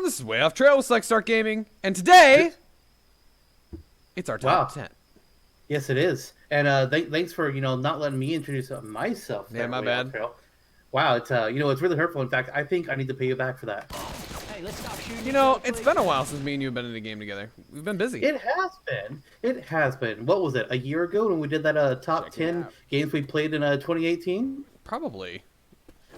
This is Wayofftrail with Select Start Gaming, and today it's our top 10. Yes, it is. And thanks for not letting me introduce myself. Yeah, my bad. Wow, it's it's really hurtful. In fact, I think I need to pay you back for that. Hey, let's stop shooting. You know, it's been a while since me and you have been in a game together. We've been busy. It has been. It has been. What was it? A year ago when we did that top 10 games we played in 2018? Probably.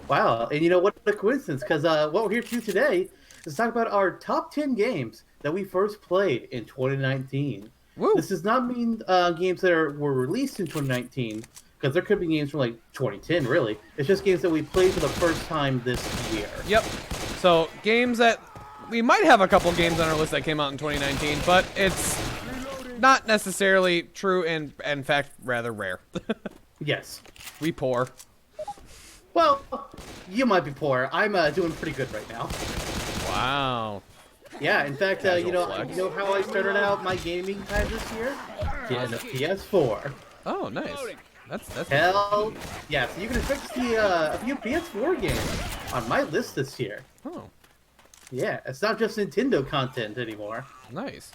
Wow. And you know what a coincidence? Because what we're here to do today is talk about our top 10 games that we first played in 2019. Woo. This does not mean games that were released in 2019, because there could be games from like 2010, really. It's just games that we played for the first time this year. Yep. So, games that... We might have a couple games on our list that came out in 2019, but it's not necessarily true and, in fact, rather rare. Yes. We poor. Well, you might be poor. I'm doing pretty good right now. Wow. Yeah, in fact, you know how I started out my gaming time this year? Getting a PS4. Oh, nice. That's Hell, yeah. So you can expect to see a few PS4 games on my list this year. Oh, Yeah, it's not just Nintendo content anymore. nice.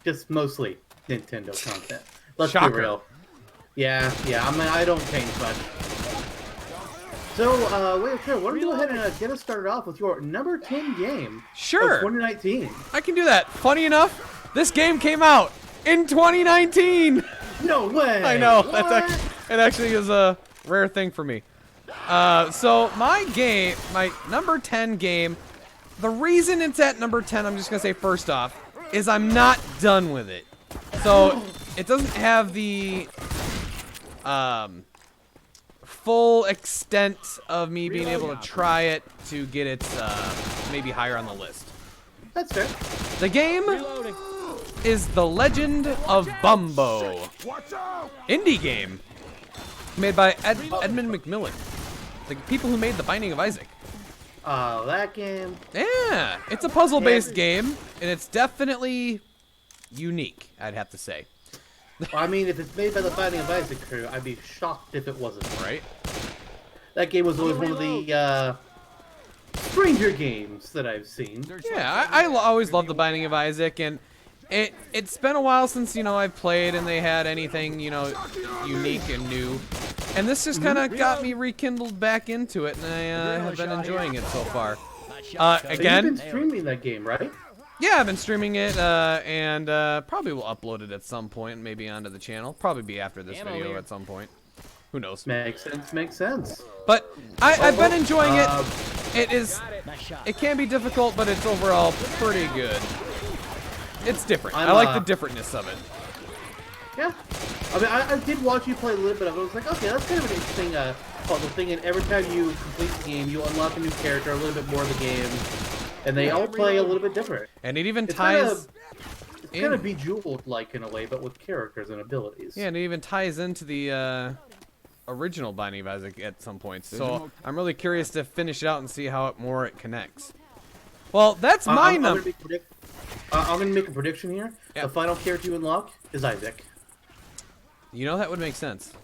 Just mostly Nintendo content. Let's Shocker. be real. Yeah. I mean, I don't change much. So, wait, sure. Why don't you go ahead and get us started off with your number 10 game Sure. of 2019? I can do that. Funny enough, this game came out in 2019. No way! I know. What? It actually is a rare thing for me. So my number 10 game, the reason it's at number 10, I'm just gonna say first off, is I'm not done with it. So it doesn't have the full extent of me being able to try it to get it maybe higher on the list. That's fair. The game is The Legend of Bumbo. Indie game made by Edmund McMillan, the people who made The Binding of Isaac. Oh, that game. Yeah, it's a puzzle-based game, and it's definitely unique, I'd have to say. Well, I mean, if it's made by the Binding of Isaac crew, I'd be shocked if it wasn't. Right? That game was always one of the stranger games that I've seen. Yeah, I always loved The Binding of Isaac, and it's been a while since, I've played and they had anything, unique and new. And this just kind of got me rekindled back into it, and I have been enjoying it so far. Again, You've been streaming that game, right? yeah, I've been streaming it, and probably will upload it at some point, maybe onto the channel. Probably be after this video at some point. Who knows? Makes sense, makes sense. But I've been enjoying it. It can be difficult, but it's overall pretty good. It's different. I like the differentness of it. Yeah. I mean, I did watch you play a little bit of it. I was like, okay, that's kind of an interesting puzzle thing. And every time you complete the game, you unlock a new character, a little bit more of the game. And they all play a little bit different. And it even ties... It's kind of Bejeweled-like in a way, but with characters and abilities. Yeah, and it even ties into the original Binding of Isaac at some points. So I'm really curious to finish it out and see how it connects. Well, that's my number. I'm going to make a prediction here. Yep. The final character you unlock is Isaac. That would make sense.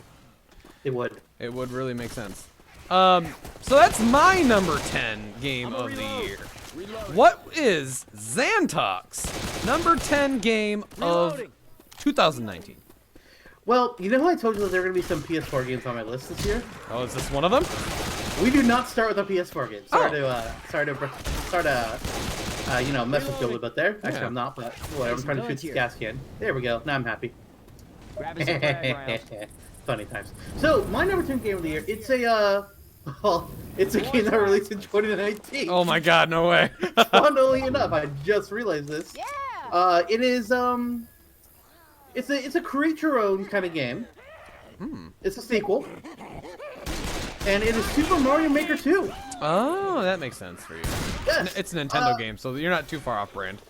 It would. It would really make sense. So that's my number 10 game of the year. What is Zantok's number 10 game of 2019? Well, you know how I told you that there are going to be some PS4 games on my list this year? Oh, is this one of them? We do not start with a PS4 game. Sorry to mess with you a little bit there. Actually, Yeah. I'm not, but whatever. I'm trying to shoot this gas can. There we go. Now I'm happy. Funny times. So, my number 10 game of the year, it's a game that released in 2019. Oh my god, no way. Funnily enough, I just realized this. Yeah. It is it's a create your own kind of game. It's a sequel. And it is Super Mario Maker 2. Oh, that makes sense for you. Yes. It's a Nintendo game, so you're not too far off brand.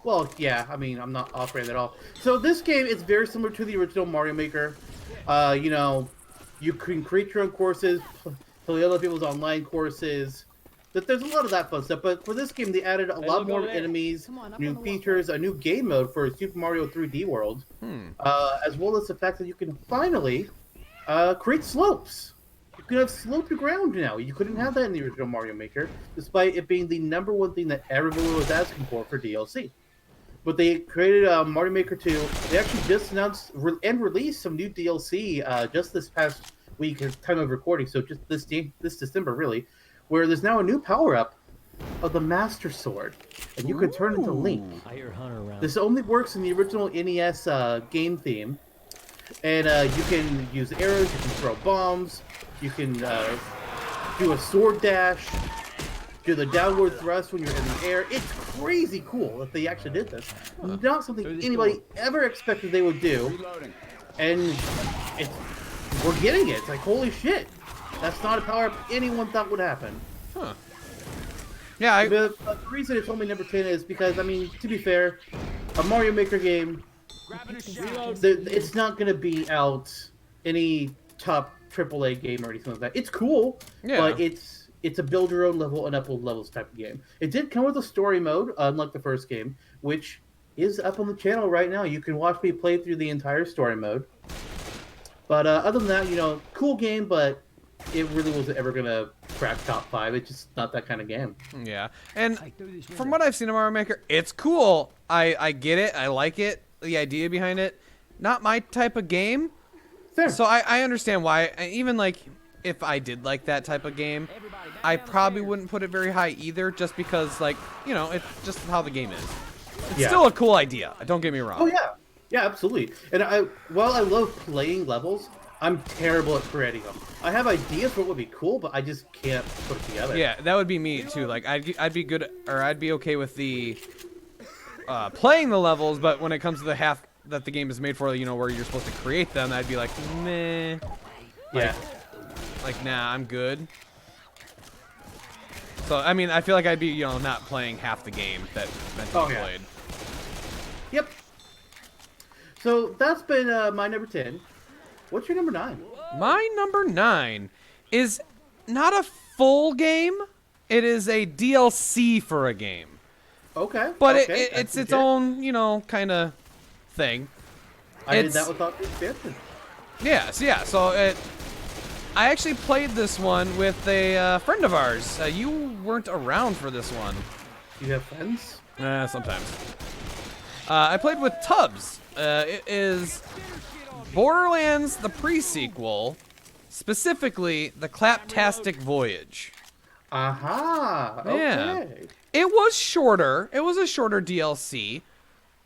Well, yeah, I mean, I'm not off-brand at all. So this game is very similar to the original Mario Maker. You can create your own courses, play other people's online courses. There's a lot of that fun stuff, but for this game, they added a lot more enemies, new features, a new game mode for Super Mario 3D World, as well as the fact that you can finally create slopes. You have slowed the ground now. You couldn't have that in the original Mario Maker, despite it being the #1 thing that everyone was asking for DLC. But they created Mario Maker 2. They actually just announced and released some new DLC just this past week, at time of recording. So just this December, really, where there's now a new power-up of the Master Sword, and you can turn into Link. This only works in the original NES game theme, and you can use arrows, you can throw bombs, you can do a sword dash, do the downward thrust when you're in the air. It's crazy cool that they actually did this. Not something anybody ever expected they would do, and we're getting it. It's like, holy shit, that's not a power-up anyone thought would happen. Huh. Yeah, the reason it's only #10 is because, I mean, to be fair, a Mario Maker game, it's not going to be out any top AAA game or anything like that. It's cool, but it's a build your own level and upload levels type of game. It did come with a story mode, unlike the first game, which is up on the channel right now. You can watch me play through the entire story mode. But other than that, cool game, but it really wasn't ever going to crack top 5. It's just not that kind of game. Yeah, and from what I've seen of Mario Maker, it's cool. I get it. I like it. The idea behind it. Not my type of game. Fair. So I understand why. Even like if I did like that type of game, I probably wouldn't put it very high either, just because it's just how the game is. It's still a cool idea. Don't get me wrong. Oh yeah, yeah, absolutely. And while I love playing levels, I'm terrible at creating them. I have ideas for what would be cool, but I just can't put it together. Yeah, that would be me too. Like I'd be good, or I'd be okay with the playing the levels, but when it comes to the half that the game is made for, where you're supposed to create them, I'd be like, meh. Yeah. Like, nah, I'm good. So I mean, I feel like I'd be not playing half the game that meant to be played. Yep. So that's been my #10. What's your #9? My #9 is not a full game. It is a DLC for a game. Okay. But okay. it's its own, kind of thing. I did that without the expansion. Yeah. So I actually played this one with a friend of ours. You weren't around for this one. You have friends? Sometimes. I played with Tubbs. It is Borderlands, the pre-sequel, specifically the Claptastic Voyage. Aha! Okay. Yeah. It was shorter. It was a shorter DLC.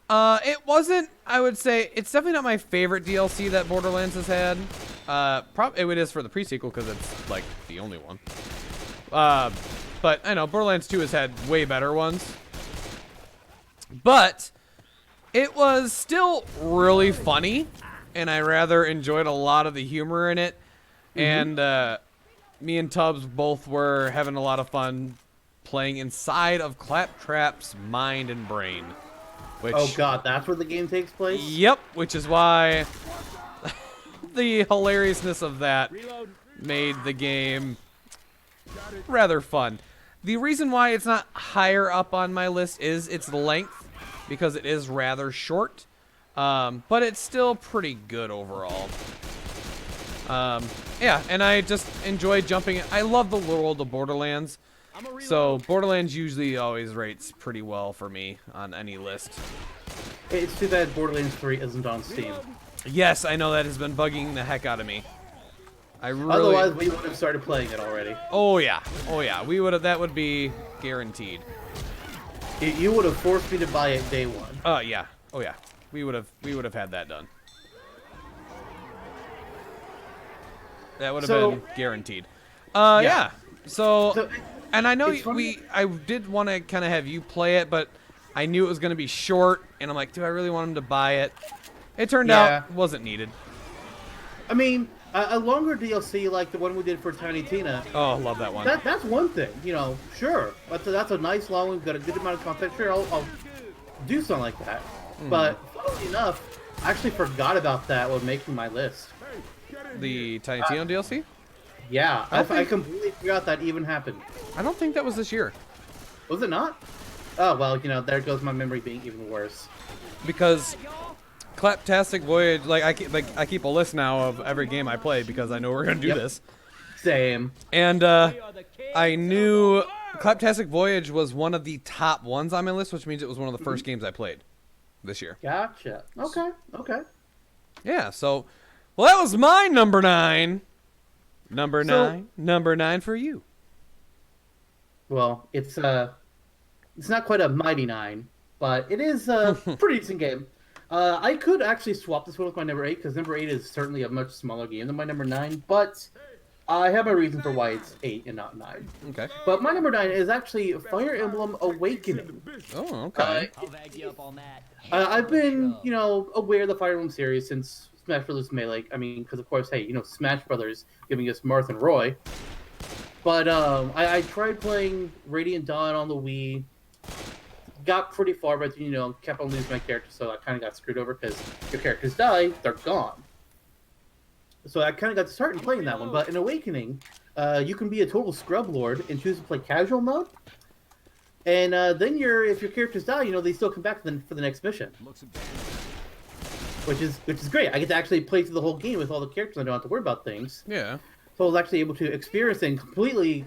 It wasn't, I would say, it's definitely not my favorite DLC that Borderlands has had. It is for the pre-sequel because it's, like, the only one. But, I know, Borderlands 2 has had way better ones. But it was still really funny, and I rather enjoyed a lot of the humor in it. And me and Tubbs both were having a lot of fun playing inside of Claptrap's mind and brain. Which, oh god, that's where the game takes place? Yep, which is why the hilariousness of that made the game rather fun. The reason why it's not higher up on my list is its length, because it is rather short, but it's still pretty good overall. Yeah, and I just enjoy jumping. I love the world of Borderlands, so Borderlands usually always rates pretty well for me on any list. It's too bad Borderlands 3 isn't on Steam. Yes, I know that has been bugging the heck out of me. Otherwise, we would have started playing it already. Oh yeah, we would have. That would be guaranteed. You would have forced me to buy it day one. Yeah. Oh yeah, we would have had that done. That would have been guaranteed. Yeah. So, and I know I did want to kind of have you play it, but I knew it was going to be short, and I'm like, do I really want him to buy it? It turned out it wasn't needed. I mean, a longer DLC like the one we did for Tiny Tina. Oh, love that one. That's one thing, sure. That's a nice long one. We've got a good amount of content. Sure, I'll do something like that. But funnily enough, I actually forgot about that when making my list. The Tiny Tina DLC? Yeah, I completely forgot that even happened. I don't think that was this year. Was it not? Oh, well, there goes my memory being even worse. Because Claptastic Voyage, I keep a list now of every game I play because I know we're gonna do this. Same. And I knew Claptastic Voyage was one of the top ones on my list, which means it was one of the first games I played this year. Gotcha. Okay. Okay. Yeah, so, well, that was my number 9. Number 9 for you. Well, it's not quite a mighty 9, but it is a pretty decent game. I could actually swap this one with my number 8 because number 8 is certainly a much smaller game than my number 9, but I have my reason for why it's 8 and not 9. Okay. But my number 9 is actually Fire Emblem Awakening. Oh, okay. I'll bag you up on that. I've been, aware of the Fire Emblem series since Smash Bros. Melee. I mean, because of course, hey, Smash Brothers giving us Marth and Roy. But I tried playing Radiant Dawn on the Wii. Got pretty far, but kept on losing my character, so I kind of got screwed over because your characters die, they're gone. So I kind of got to start playing that one. But in Awakening, you can be a total scrub lord and choose to play casual mode. And then if your characters die, they still come back for the next mission. Which is great. I get to actually play through the whole game with all the characters. I don't have to worry about things. Yeah. So I was actually able to experience and completely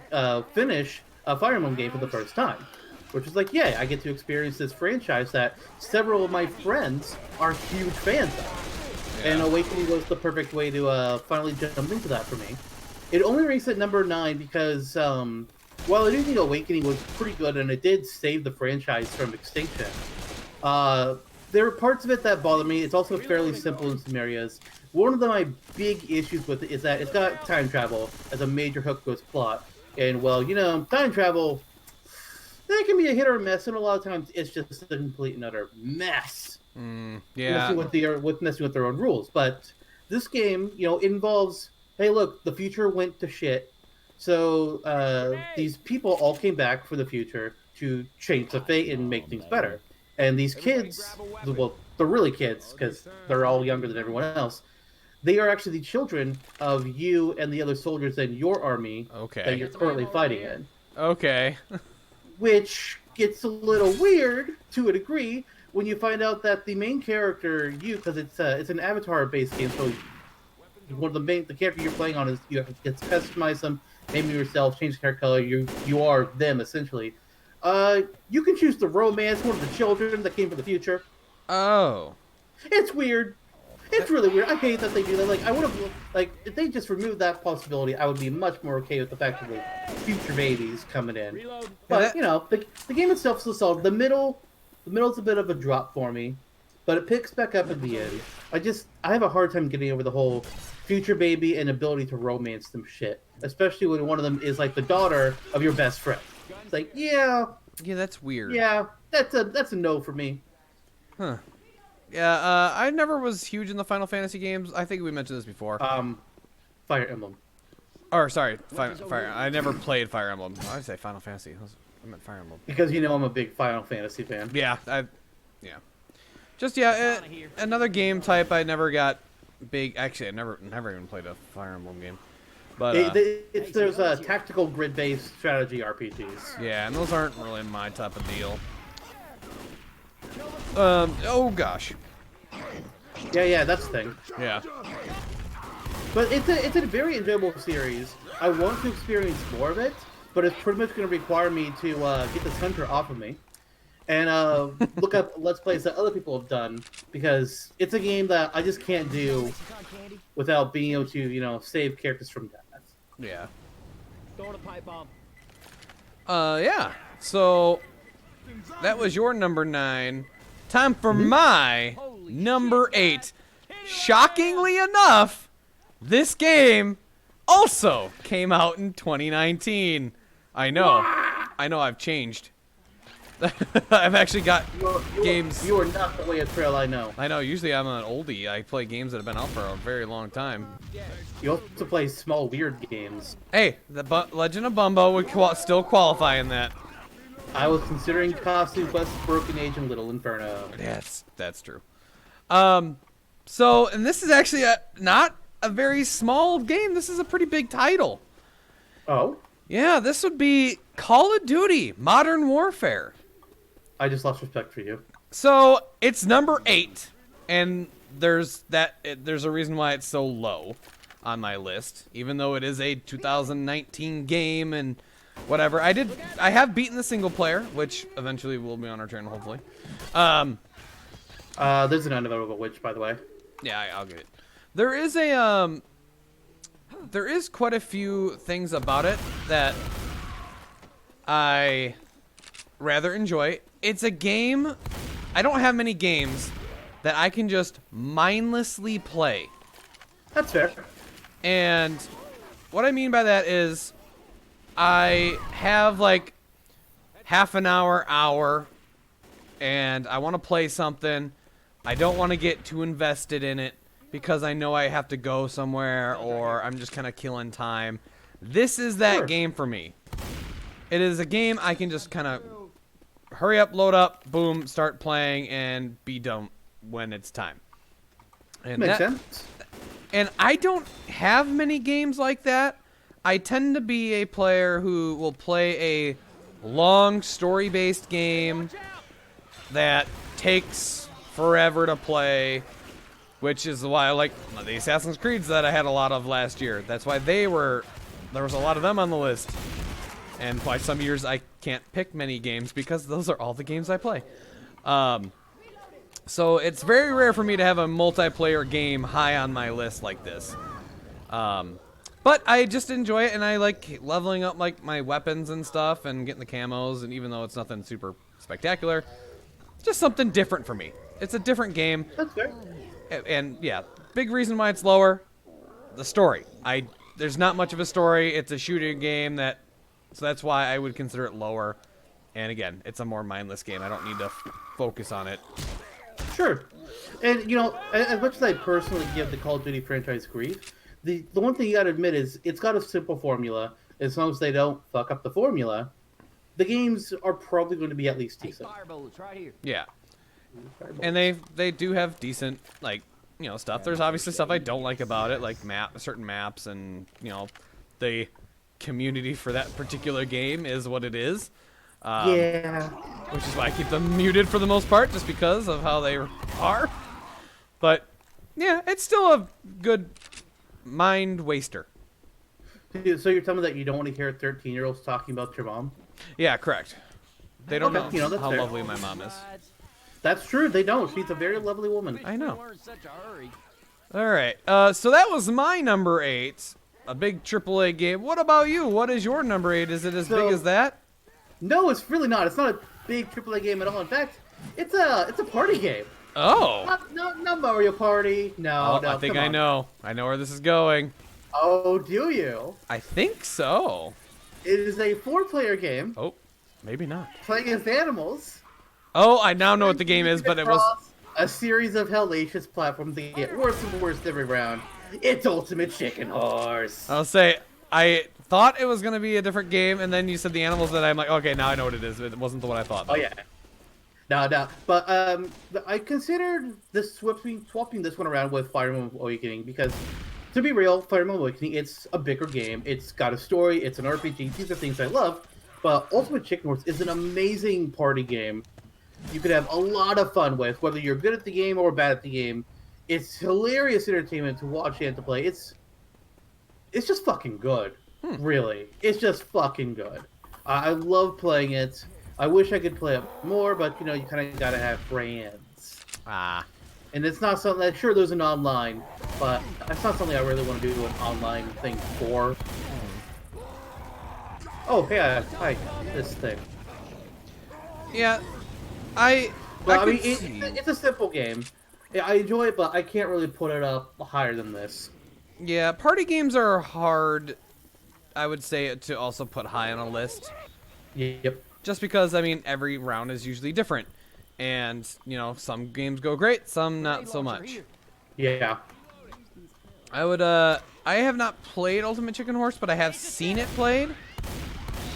finish a Fire Emblem game for the first time. Which is like, yeah, I get to experience this franchise that several of my friends are huge fans of. Yeah. And Awakening was the perfect way to finally jump into that for me. It only ranks at number 9 because, while I do think Awakening was pretty good and it did save the franchise from extinction, there are parts of it that bother me. It's also fairly simple in some areas. One of my big issues with it is that it's got time travel as a major hook to its plot. And, well, time travel, that can be a hit or a miss, and a lot of times it's just a complete and utter mess. Yeah. Messing with their own rules. But this game, it involves, hey, look, the future went to shit. So these people all came back for the future to change the fate and make things better. And these kids, well, they're really kids because they're all younger than everyone else. They are actually the children of you and the other soldiers in your army that you're currently fighting in. Okay. Which gets a little weird to a degree when you find out that the main character, because it's an avatar-based game, so one of the character you're playing on is you get to customize them, name yourself, change the hair color. You are them essentially. You can choose to romance one of the children that came from the future. Oh. It's weird. It's really weird. I hate that they do that. I would have, if they just removed that possibility, I would be much more okay with the fact that the future babies coming in. But, the game itself is so solid. The middle's a bit of a drop for me, but it picks back up at the end. I have a hard time getting over the whole future baby and ability to romance them shit. Especially when one of them is, the daughter of your best friend. It's yeah, that's weird. Yeah, that's a no for me. Huh. Yeah, I never was huge in the Final Fantasy games. I think we mentioned this before. Fire Emblem. Or, sorry, Fire. I never played Fire Emblem. Why did I say Final Fantasy? I meant Fire Emblem. Because I'm a big Final Fantasy fan. Yeah, another game type I never got big. Actually, I never even played a Fire Emblem game. But there's tactical grid-based strategy RPGs. Yeah, and those aren't really my type of deal. Oh gosh. Yeah, that's the thing. Yeah. But it's a very enjoyable series. I want to experience more of it, but it's pretty much going to require me to get the hunter off of me and look up Let's Plays that other people have done, because it's a game that I just can't do without being able to, save characters from death. Yeah. Throwing a pipe bomb. Yeah. So that was your number 9. Time for my number 8. Shockingly enough, this game also came out in 2019. I know I've changed. I've actually got games. You are not the Wayofftrail I know. I know, usually I'm an oldie. I play games that have been out for a very long time. You also play small, weird games. Hey, the Legend of Bumbo would still qualify in that. I was considering Costume Quest, Broken Age, and Little Inferno. Yes, that's true. And this is actually not a very small game. This is a pretty big title. Oh? Yeah, this would be Call of Duty Modern Warfare. I just lost respect for you. So, it's number 8, and there's a reason why it's so low. on my list, even though it is a 2019 game and whatever. I have beaten the single player, which eventually will be on our channel, hopefully. There's an unavailable witch, by the way. Yeah, I'll get it. There is a there is quite a few things about it that I rather enjoy. It's a game. I don't have many games that I can just mindlessly play. That's fair. And what I mean by that is I have like half an hour, and I want to play something. I don't want to get too invested in it because I know I have to go somewhere or I'm just kind of killing time. This is that Sure. game for me. It is a game I can just kind of hurry up, load up, boom, start playing, and be done when it's time. And Makes sense. And I don't have many games like that. I tend to be a player who will play a long story-based game that takes forever to play, which is why I like the Assassin's Creeds that I had a lot of last year. That's why there was a lot of them on the list. And why some years I can't pick many games because those are all the games I play. So it's very rare for me to have a multiplayer game high on my list like this. But I just enjoy it, and I like leveling up like my weapons and stuff and getting the camos, and even though it's nothing super spectacular, it's just something different for me. It's a different game. That's fair. And yeah, big reason why it's lower, the story. There's not much of a story. It's a shooting game so that's why I would consider it lower. And again, it's a more mindless game. I don't need to focus on it. Sure. And, you know, as much as I personally give the Call of Duty franchise grief, the one thing you gotta admit is it's got a simple formula. As long as they don't fuck up the formula, the games are probably going to be at least Hey, decent. fire bullets right here. Yeah. And they do have decent, like, you know, stuff. There's obviously stuff I don't like about it, like certain maps, and, you know, the community for that particular game is what it is. Yeah. Which is why I keep them muted for the most part, just because of how they are. But, yeah, it's still a good mind waster. So you're telling me that you don't want to hear 13-year-olds talking about your mom? Yeah, correct. They don't Okay, know, you know, that's how fair. lovely my mom is. That's true. They don't. She's a very lovely woman. I know. We're in such a hurry. All right, so that was my number 8, a big AAA game. What about you? What is your number 8? Is it as big as that? No, it's really not. It's not a big AAA game at all. In fact, it's a party game. Oh. Not Mario Party. No, no. I think come I on. know. I know where this is going. Oh, do you? I think so. It is a 4-player game Oh, maybe not. playing as animals. Oh, I now know what the game is, but it was... across a series of hellacious platforms that get worse and worse every round. It's Ultimate Chicken Horse. I'll say, I thought it was going to be a different game, and then you said the animals that I'm like, okay, now I know what it is. It wasn't the one I thought. Oh yeah. No. But I considered this swapping this one around with Fire Emblem Awakening because, to be real, Fire Emblem Awakening, it's a bigger game. It's got a story. It's an RPG. These are things I love. But Ultimate Chicken Horse is an amazing party game. You could have a lot of fun with, whether you're good at the game or bad at the game. It's hilarious entertainment to watch and to play. It's just fucking good. Really. It's just fucking good. I love playing it. I wish I could play it more, but, you know, you kind of got to have friends. Ah. And it's not something that, sure, there's an online, but it's not something I really want to do an online thing for. Oh, hey, hi, this thing. Yeah, Well, I could mean, see. it's a simple game. Yeah, I enjoy it, but I can't really put it up higher than this. Yeah, party games are hard, I would say, to also put high on a list. Yep. Just because, I mean, every round is usually different. And, you know, some games go great, some not so much. Yeah. I have not played Ultimate Chicken Horse, but I have seen it played.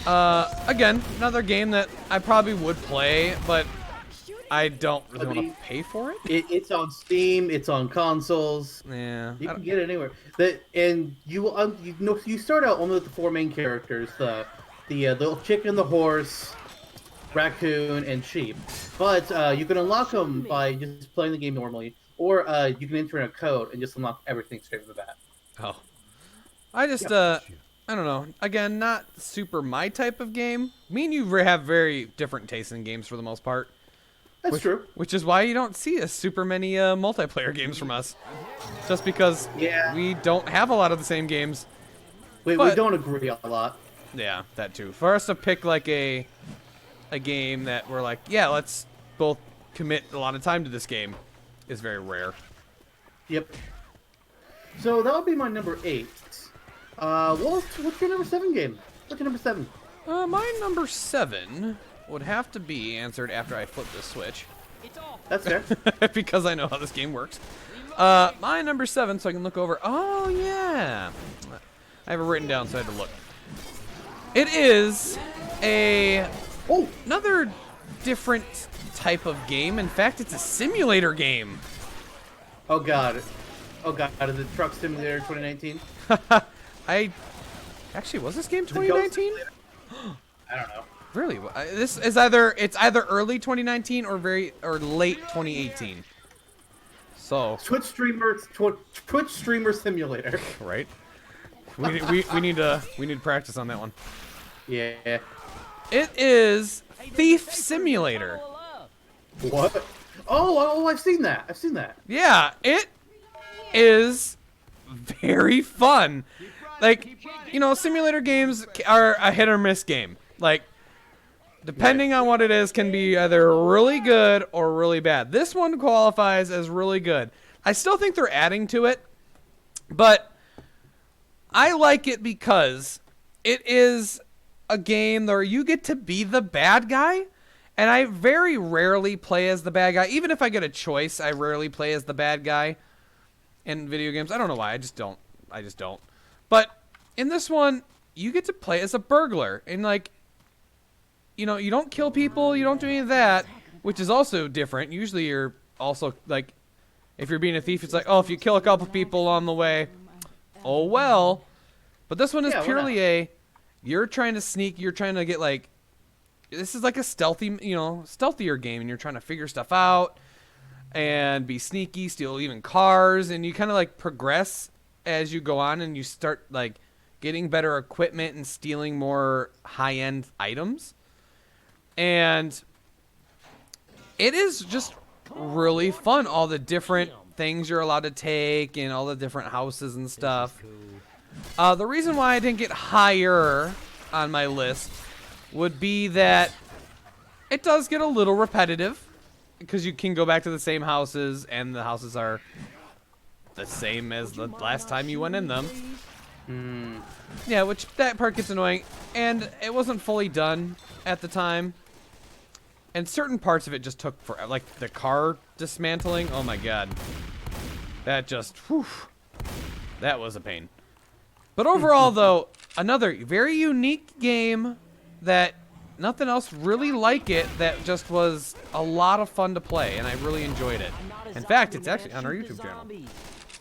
Again, another game that I probably would play, but I don't really want to pay for it. It's on Steam. It's on consoles. Yeah. You can get it anywhere. And you start out only with the 4 main characters: the chicken, the horse, raccoon, and sheep. But you can unlock them by just playing the game normally, or you can enter in a code and just unlock everything straight from the bat. Oh, I just, I don't know. Again, not super my type of game. Me and you have very different tastes in games for the most part. That's true. Which is why you don't see super many multiplayer games from us. Just because we don't have a lot of the same games. We don't agree a lot. Yeah, that too. For us to pick like a game that we're like, yeah, let's both commit a lot of time to this game is very rare. Yep. So that would be my number 8. What's your number 7 game? What's your number 7? My number 7 would have to be answered after I flip this switch. That's fair. Because I know how this game works. My number 7, so I can look over. Oh, yeah. I have it written down, so I had to look. It is another different type of game. In fact, it's a simulator game. Oh god. Is it Truck Simulator 2019? Actually, was this game 2019? I don't know. Really? This is either early 2019 or late 2018. So Twitch streamer simulator. Right. We need to practice on that one. Yeah. It is Thief Simulator. What? Oh, I've seen that. Yeah, it is very fun. Like, you know, simulator games are a hit or miss game. Like, depending on what it is, can be either really good or really bad. This one qualifies as really good. I still think they're adding to it, but I like it because it is a game where you get to be the bad guy, and I very rarely play as the bad guy. Even if I get a choice, I rarely play as the bad guy in video games. I don't know why. I just don't. But in this one, you get to play as a burglar, and like, you know, you don't kill people, you don't do any of that, which is also different. Usually you're also, like, if you're being a thief, it's like, oh, if you kill a couple people on the way, oh well. But this one is purely you're trying to sneak, you're trying to get, like, this is like a stealthier game, and you're trying to figure stuff out and be sneaky, steal even cars, and you kind of, like, progress as you go on, and you start, like, getting better equipment and stealing more high-end items. And it is just really fun. All the different things you're allowed to take and all the different houses and stuff. The reason why I didn't get higher on my list would be that it does get a little repetitive because you can go back to the same houses and the houses are the same as the last time you went in them. Yeah, which that part gets annoying. And it wasn't fully done at the time. And certain parts of it just took for, like, the car dismantling. Oh my god. That just, whew, that was a pain. But overall, though, another very unique game that nothing else really like it, that just was a lot of fun to play, and I really enjoyed it. In fact, it's actually on our YouTube channel.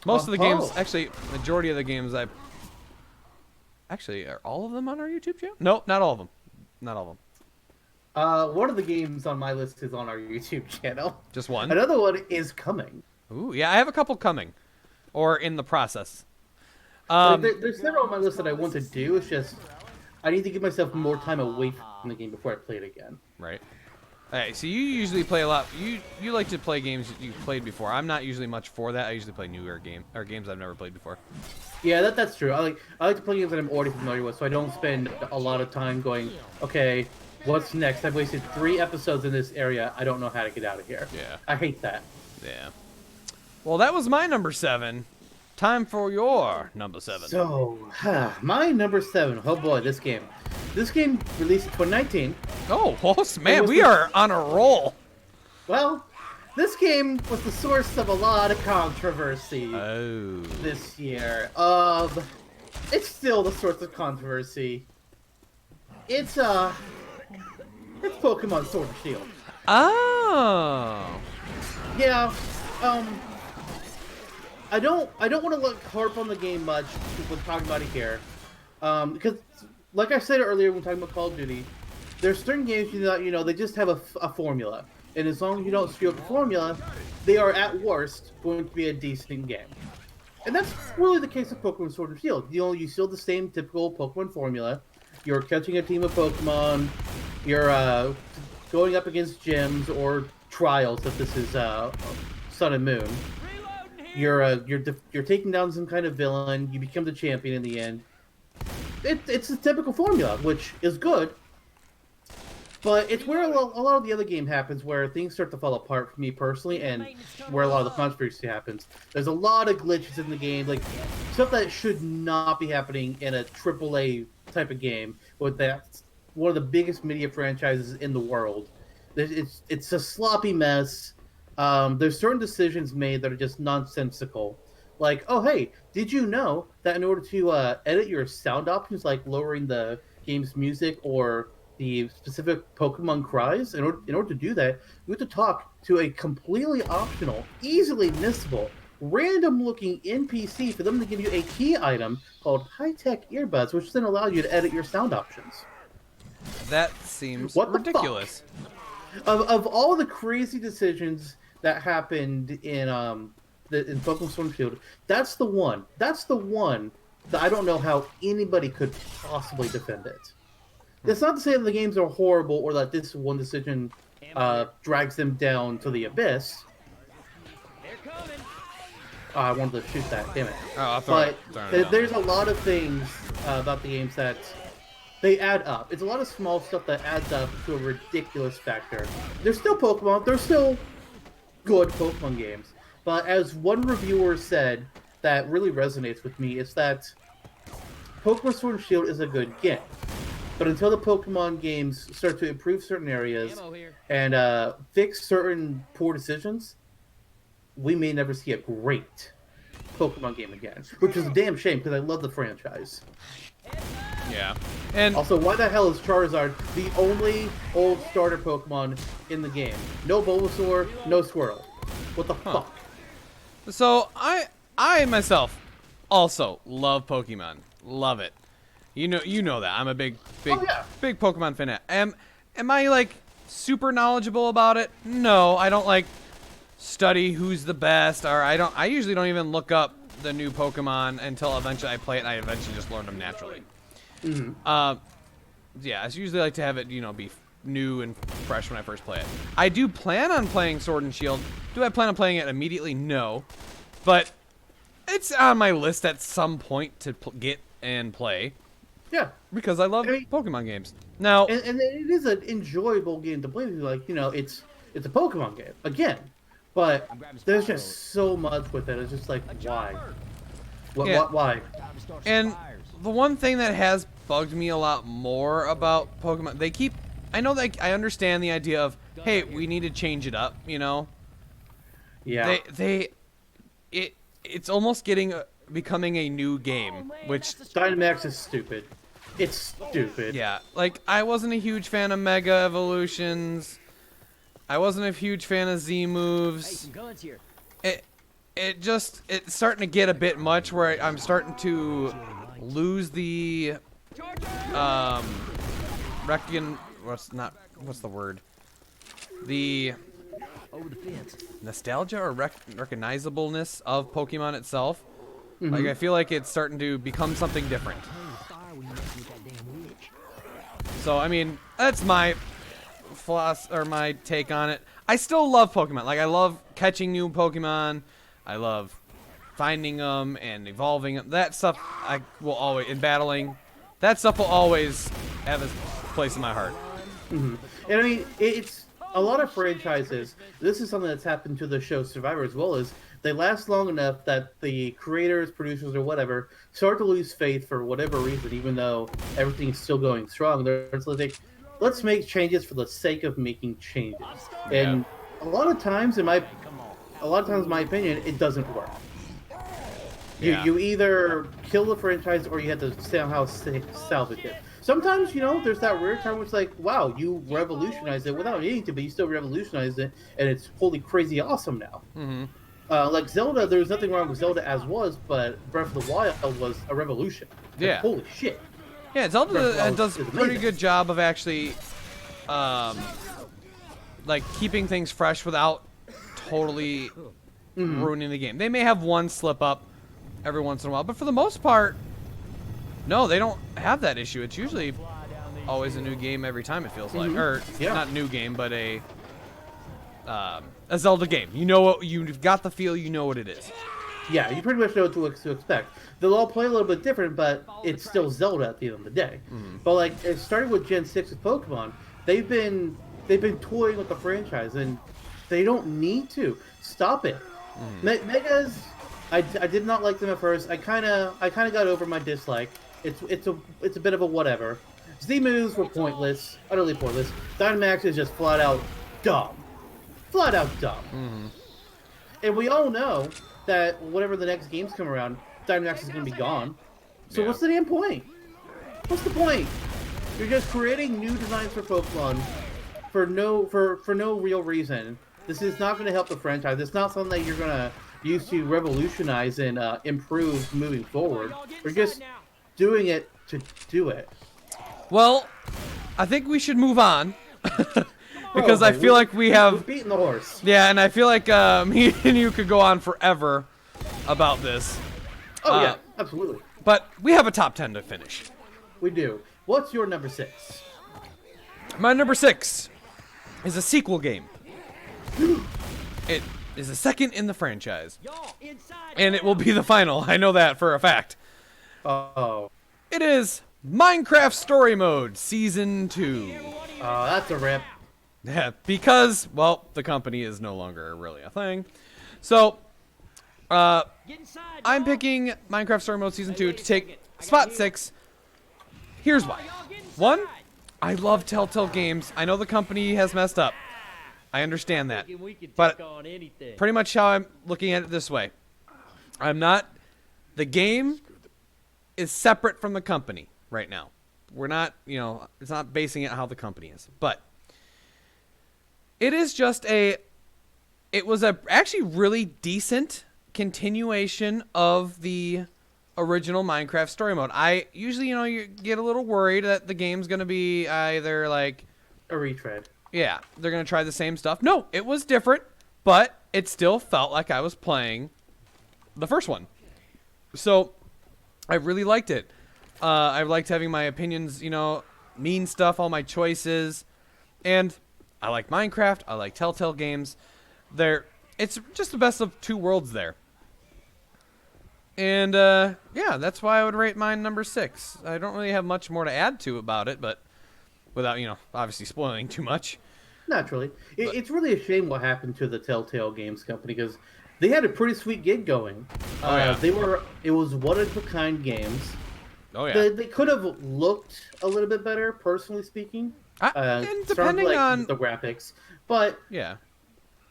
Most of the games, actually, majority of the games actually, are all of them on our YouTube channel? No, not all of them. Not all of them. One of the games on my list is on our YouTube channel. Just one? Another one is coming. Ooh, yeah, I have a couple coming. Or in the process. There's several on my list that I want to do. It's just, I need to give myself more time away from the game before I play it again. Right. Alright, so you usually play a lot. You like to play games that you've played before. I'm not usually much for that. I usually play newer games I've never played before. Yeah, that's true. I like to play games that I'm already familiar with, so I don't spend a lot of time going, okay, what's next? I've wasted 3 episodes in this area. I don't know how to get out of here. Yeah. I hate that. Yeah. Well, that was my number 7. Time for your number 7. So, my number 7. Oh boy, this game. This game released in 2019. Oh, man, we are on a roll. Well, this game was the source of a lot of controversy this year. It's still the source of controversy. It's Pokemon Sword and Shield. Oh. Yeah. I don't want to harp on the game much because we're talking about it here. Because, like I said earlier when talking about Call of Duty, there's certain games they just have a formula, and as long as you don't screw up the formula, they are at worst going to be a decent game. And that's really the case of Pokemon Sword and Shield. You still the same typical Pokemon formula. You're catching a team of Pokemon. You're going up against gyms or trials if this is Sun and Moon. You're taking down some kind of villain. You become the champion in the end. It's a typical formula, which is good. But it's where a lot of the other game happens, where things start to fall apart for me personally, and where a lot of the controversy happens. There's a lot of glitches in the game, like stuff that should not be happening in a AAA type of game. With that's one of the biggest media franchises in the world. It's a sloppy mess. There's certain decisions made that are just nonsensical. Like, oh hey, did you know that in order to edit your sound options, like lowering the game's music or the specific Pokemon cries, in order to do that, you have to talk to a completely optional, easily missable, random-looking NPC for them to give you a key item called high-tech earbuds, which then allow you to edit your sound options. That seems What the ridiculous. Of all the crazy decisions that happened in Pokemon Sword and Shield, that's the one that I don't know how anybody could possibly defend it. That's not to say that the games are horrible or that this one decision drags them down to the abyss. Oh, I wanted to shoot that, damn it. Oh, but there's a lot of things about the games that they add up. It's a lot of small stuff that adds up to a ridiculous factor. They're still Pokemon. They're still good Pokemon games. But as one reviewer said that really resonates with me, is that Pokemon Sword and Shield is a good game. But until the Pokemon games start to improve certain areas and fix certain poor decisions, we may never see a great Pokemon game again. Which is a damn shame, because I love the franchise. Yeah. And also, why the hell is Charizard the only old starter Pokemon in the game? No Bulbasaur, no Squirtle. What the fuck? So I myself also love Pokemon. Love it. You know that. I'm a big Pokemon fan. Am I like super knowledgeable about it? No, I don't like study who's the best, or I usually don't even look up the new Pokemon until eventually I play it and I eventually just learn them naturally. Yeah, I usually like to have it, be new and fresh when I first play it. I do plan on playing Sword and Shield. Do I plan on playing it immediately? No. But it's on my list at some point to get and play. Yeah. Because I love Pokemon games. Now, and it is an enjoyable game to play. Like, it's a Pokemon game. Again. But there's just so much with it. It's just like, why? Why? And the one thing that has bugged me a lot more about Pokemon, I know that I understand the idea of, hey, we need to change it up, Yeah. It's almost becoming a new game, which Dynamax is stupid. It's stupid. Yeah, like I wasn't a huge fan of Mega Evolutions. I wasn't a huge fan of Z moves. It's starting to get a bit much where I'm starting to lose the what's the word? The nostalgia or recognizableness of Pokemon itself. Like I feel like it's starting to become something different. So I mean, that's my my take on it. I still love Pokemon. Like I love catching new Pokemon. I love finding them and evolving them. That stuff I will always battling. That stuff will always have a place in my heart. And I mean, it's a lot of franchises. This is something that's happened to the show Survivor as well, as they last long enough that the creators, producers, or whatever start to lose faith for whatever reason, even though everything's still going strong. They're like, let's make changes for the sake of making changes. And a lot of times, in my opinion, it doesn't work. You either kill the franchise or you have to somehow salvage it. Sometimes, there's that rare time where it's like, wow, you revolutionized it without needing to, but you still revolutionized it, and it's holy crazy awesome now. Like Zelda, there's nothing wrong with Zelda as was, but Breath of the Wild was a revolution. Yeah. Like, holy shit. Yeah, Zelda does a pretty good job of actually, like keeping things fresh without totally ruining the game. They may have one slip up, every once in a while. But for the most part, no, they don't have that issue. It's usually always a new game every time, it feels like. Or, not new game, but a Zelda game. You know what, you've got the feel, you know what it is. Yeah, you pretty much know what to expect. They'll all play a little bit different, but it's still Zelda at the end of the day. But like, it started with Gen 6 with Pokemon. They've been toying with the franchise, and they don't need to. Stop it. Megas, I did not like them at first. I kind of got over my dislike. It's a bit of a whatever. Z moves were pointless, utterly pointless. Dynamax is just flat out dumb. Flat out dumb. And we all know that whenever the next games come around, Dynamax is going to be gone. So what's the damn point? What's the point? You're just creating new designs for Pokemon for no real reason. This is not going to help the franchise. It's not something that you're going to use to revolutionize and improve moving forward. We're just doing it to do it. Well, I think we should move on. Because I feel like we have... We're beating the horse. Yeah, and I feel like me and you could go on forever about this. Oh, yeah, absolutely. But we have a top 10 to finish. We do. What's your number 6? My number 6 is a sequel game. It is the second in the franchise. And it will be the final. I know that for a fact. Oh. It is Minecraft Story Mode Season 2. Oh, that's a rip. Yeah, because, well, the company is no longer really a thing. So, I'm picking Minecraft Story Mode Season 2 to take spot 6. Here's why. 1, I love Telltale Games. I know the company has messed up. I understand that. But pretty much how I'm looking at it this way. The game is separate from the company right now. We're not, it's not basing it how the company is. But it is just it was a actually really decent continuation of the original Minecraft story mode. I usually, you get a little worried that the game's going to be either like a retread. Yeah, they're going to try the same stuff. No, it was different, but it still felt like I was playing the first one. So I really liked it. I liked having my opinions, mean stuff, all my choices. And I like Minecraft. I like Telltale Games. It's just the best of two worlds there. And, yeah, that's why I would rate mine number 6. I don't really have much more to add to about it, but without, obviously spoiling too much. Naturally. It's really a shame what happened to the Telltale Games company, because they had a pretty sweet gig going. Oh, yeah. It was one-of-a-kind games. Oh, yeah. They could have looked a little bit better, personally speaking. And depending on the graphics. But yeah,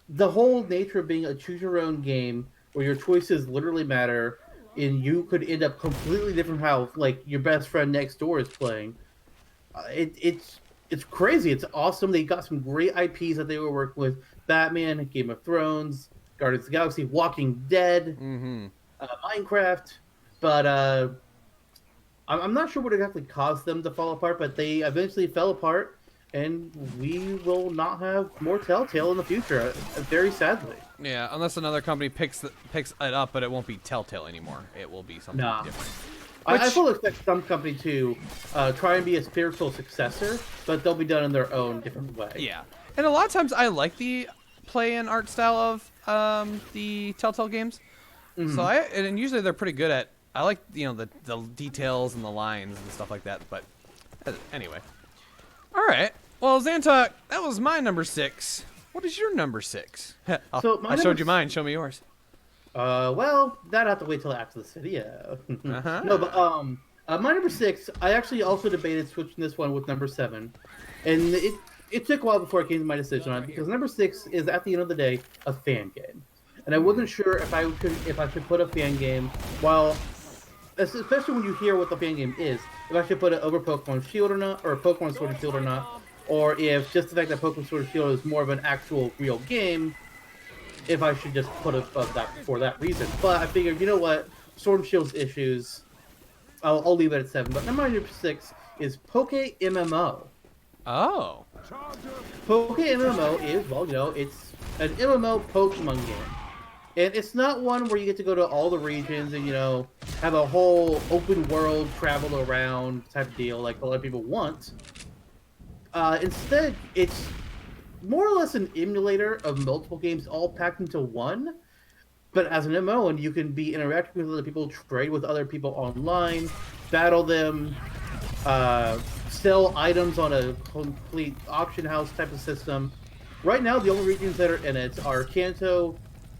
the whole nature of being a choose-your-own game where your choices literally matter, and you could end up completely different how, like, your best friend next door is playing. It's crazy. It's awesome. They got some great IPs that they were working with: Batman, Game of Thrones, Guardians of the Galaxy, Walking Dead, Minecraft. But I'm not sure what exactly caused them to fall apart, but they eventually fell apart, and we will not have more Telltale in the future, very sadly. Yeah, unless another company picks it up, but it won't be Telltale anymore. It will be something different. I fully expect some company to try and be a spiritual successor, but they'll be done in their own different way. Yeah, and a lot of times I like the play and art style of the Telltale games. So and usually they're pretty good at. I like the details and the lines and stuff like that. But anyway, all right. Well, Zantok, that was my number 6. What is your number 6? I showed you mine. Show me yours. Well, that'd have to wait till after this video. No, but my number 6, I actually also debated switching this one with number 7, and it took a while before I came to my decision on it, because number 6 is, at the end of the day, a fan game, and I wasn't sure if I should put a fan game, especially when you hear what the fan game is, if I should put it over Pokemon Shield or not, or Pokemon Sword and Shield or not, or if just the fact that Pokemon Sword and Shield is more of an actual real game, if I should just put it above that for that reason. But I figured, you know what, Sword and Shield's issues, I'll leave it at 7. But number 6 is Poke MMO. Oh. Poke MMO is, well, it's an MMO Pokemon game. And it's not one where you get to go to all the regions and, have a whole open world travel around type of deal like a lot of people want. Instead, it's more or less an emulator of multiple games all packed into one, but as an MMO, and you can be interacting with other people, trade with other people online, battle them, sell items on a complete auction house type of system. Right now, the only regions that are in it are Kanto,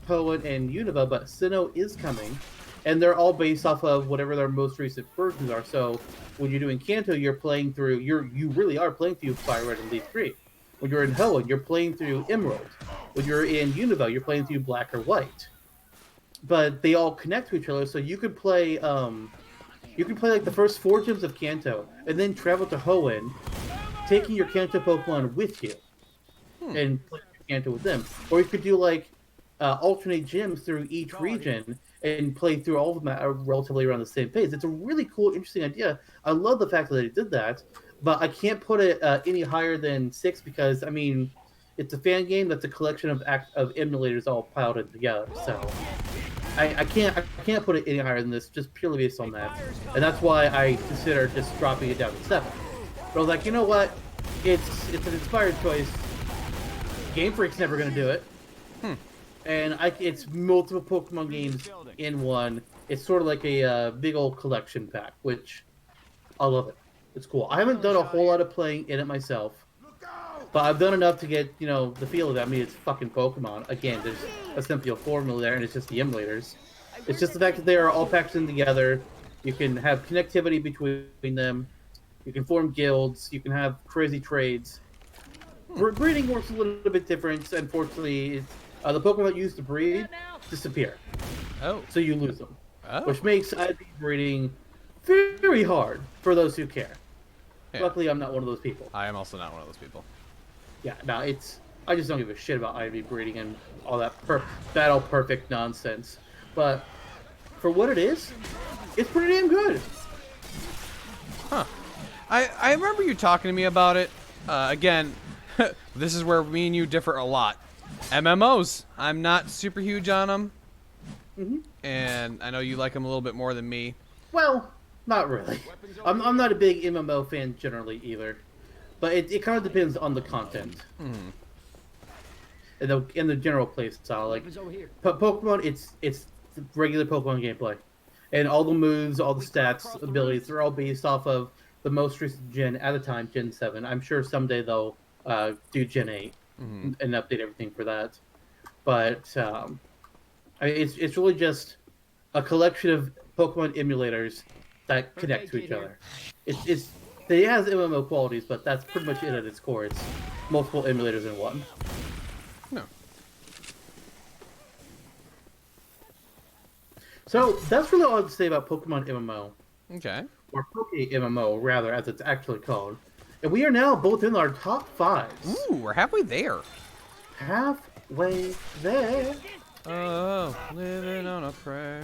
Hoenn, and Unova, but Sinnoh is coming, and they're all based off of whatever their most recent versions are. So when you're doing Kanto, you're playing through you really are playing through Fire Red and Leaf 3. When you're in Hoenn, you're playing through Emerald. When you're in Unova, you're playing through Black or White. But they all connect to each other, so you could play like the first 4 gyms of Kanto, and then travel to Hoenn, taking your Kanto Pokemon with you, and play Kanto with them. Or you could do like alternate gyms through each region and play through all of them relatively around the same pace. It's a really cool, interesting idea. I love the fact that they did that, but I can't put it any higher than 6 because, I mean, it's a fan game that's a collection of emulators all piled in together. So I can't put it any higher than this just purely based on that, and that's why I consider just dropping it down to 7. But I was like, you know what? It's an inspired choice. Game Freak's never gonna do it. And it's multiple Pokemon games in one. It's sort of like a big old collection pack, which I love it. It's cool. I haven't done a whole lot of playing in it myself, but I've done enough to get, the feel of that. I mean, it's fucking Pokemon. Again, there's a simple formula there, and it's just the emulators. It's just the fact that they are all packaged in together. You can have connectivity between them. You can form guilds. You can have crazy trades. Breeding works a little bit different. Unfortunately, the Pokemon that used to breed disappear. Oh. So you lose them. Oh. Which makes IV breeding very hard for those who care. Yeah. Luckily, I'm not one of those people. I am also not one of those people. Yeah, no, I just don't give a shit about IV breeding and all that battle perfect nonsense. But for what it is, it's pretty damn good. Huh. I remember you talking to me about it. Again, this is where me and you differ a lot. MMOs. I'm not super huge on them. And I know you like them a little bit more than me. Well, not really. I'm not a big MMO fan generally either. But it kind of depends on the content. In the general play style. Like, Pokemon, it's the regular Pokemon gameplay. And all the moves, all the stats, abilities, they're all based off of the most recent gen at the time, Gen 7. I'm sure someday they'll do Gen 8 and update everything for that. But it's really just a collection of Pokemon emulators that connect to each other. It has MMO qualities, but that's pretty much it at its core. It's multiple emulators in one. No. So that's really all I have to say about Pokemon MMO. Okay. Or Poke MMO, rather, as it's actually called. And we are now both in our top 5s. Ooh, we're halfway there. Halfway there. Oh, living on a prayer.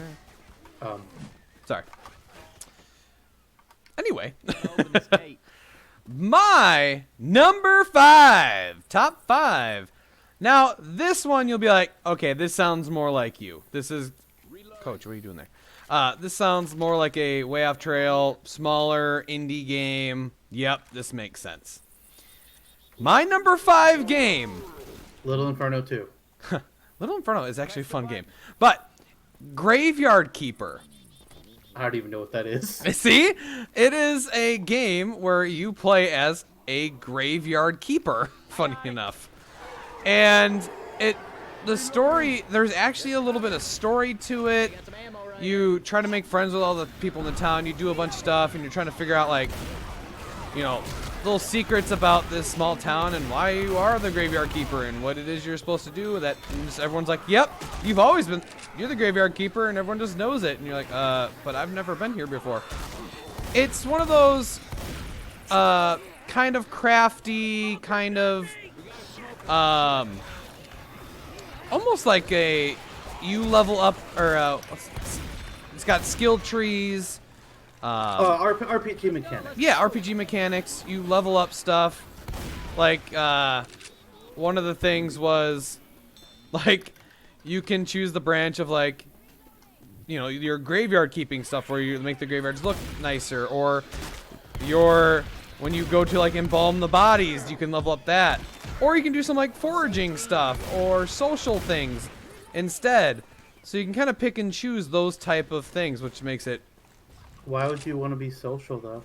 Sorry. Anyway. My number 5. Top 5. Now, this one you'll be like, okay, this sounds more like you. This is... Coach, what are you doing there? This sounds more like a Wayofftrail, smaller indie game. Yep, this makes sense. My number 5 game. Little Inferno 2. Little Inferno is actually a fun game. But, Graveyard Keeper. I don't even know what that is. See? It is a game where you play as a graveyard keeper, funny enough. And the story, there's actually a little bit of story to it. You try to make friends with all the people in the town. You do a bunch of stuff, and you're trying to figure out, like, little secrets about this small town and why you are the graveyard keeper and what it is you're supposed to do. That everyone's like, yep, you're the graveyard keeper, and everyone just knows it. And you're like, but I've never been here before. It's one of those kind of crafty, kind of almost like you level up, or it's got skill trees. RPG mechanics. Yeah, RPG mechanics. You level up stuff. Like, one of the things was, like, you can choose the branch of like, you know, your graveyard keeping stuff where you make the graveyards look nicer, or your when you go to like embalm the bodies, you can level up that, or you can do some like foraging stuff or social things instead. So you can kind of pick and choose those type of things, which makes it, Why would you want to be social though?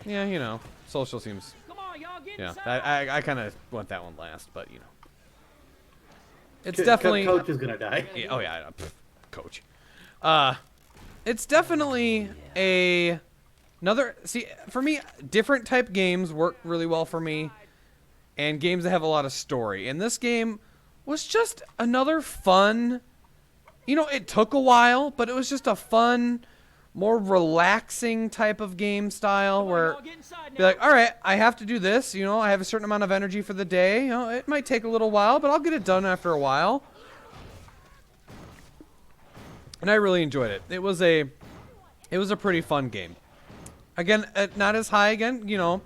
yeah, you know, social seems, Come on, y'all, get yeah. inside. I kind of went that one last, but you know, it's Co- definitely. Coach is gonna die. Yeah, oh yeah, coach. It's definitely another. See, for me, different type games work really well for me, and games that have a lot of story. And this game was just another fun. You know, it took a while, but it was just a fun, more relaxing type of game style where Y'all get inside be now. like, all right, I have to do this. You know, I have a certain amount of energy for the day. You know, it might take a little while, but I'll get it done after a while. And I really enjoyed it. It was a pretty fun game. Again, not as high again, you know,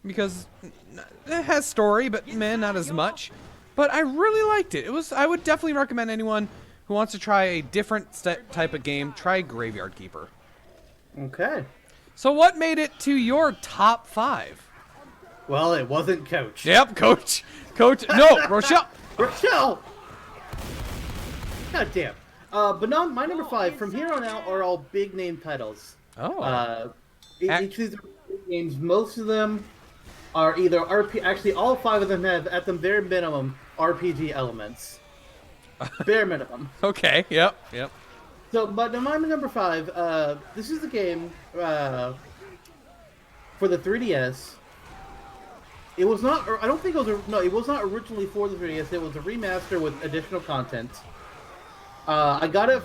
because it has story, but man, not as much. But I really liked it. I would definitely recommend anyone who wants to try a different type of game, try Graveyard Keeper. Okay. So what made it to your top 5? Well, it wasn't Coach. Yep, Coach. No, Rochelle. Rochelle! God damn. But no, my number 5 from here on out are all big name titles. Oh. Each of these are big games. Most of them are either RP. Actually, all 5 of them have, at the very minimum, RPG elements. Bare minimum. Okay. Yep. So, but my number 5. This is the game for the 3DS. It was not. I don't think it was. No, it was not originally for the 3DS. It was a remaster with additional content. I got it.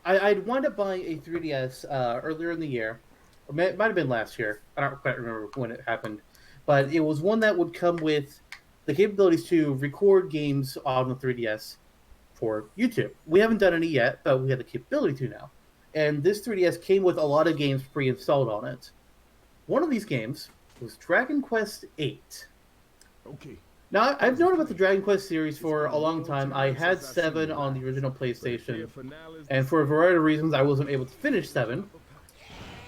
I'd wound up buying a 3DS earlier in the year. Or it might have been last year. I don't quite remember when it happened. But it was one that would come with the capabilities to record games on the 3DS for YouTube. We haven't done any yet, but we have the capability to now. And this 3DS came with a lot of games pre-installed on it. One of these games was Dragon Quest VIII. Okay. Now, I've known about the Dragon Quest series for a long time. I had 7 on the original PlayStation, and for a variety of reasons, I wasn't able to finish 7.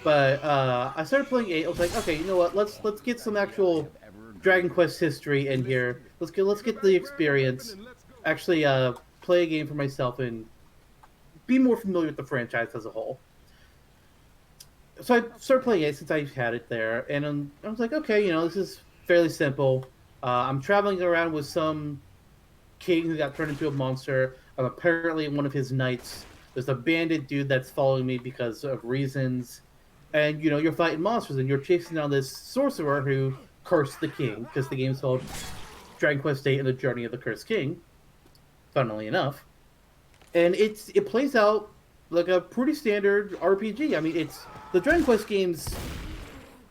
But I started playing 8. I was like, okay, you know what? Let's get some actual Dragon Quest history in here. Let's get the experience. Actually, play a game for myself and be more familiar with the franchise as a whole. So I started playing 8 since I had it there, and I was like, okay, you know, this is fairly simple. I'm traveling around with some king who got turned into a monster. I'm apparently one of his knights. There's a bandit dude that's following me because of reasons. And, you know, you're fighting monsters, and you're chasing down this sorcerer who cursed the king, because the game's called Dragon Quest VIII and the Journey of the Cursed King, funnily enough. And it plays out like a pretty standard RPG. I mean, the Dragon Quest games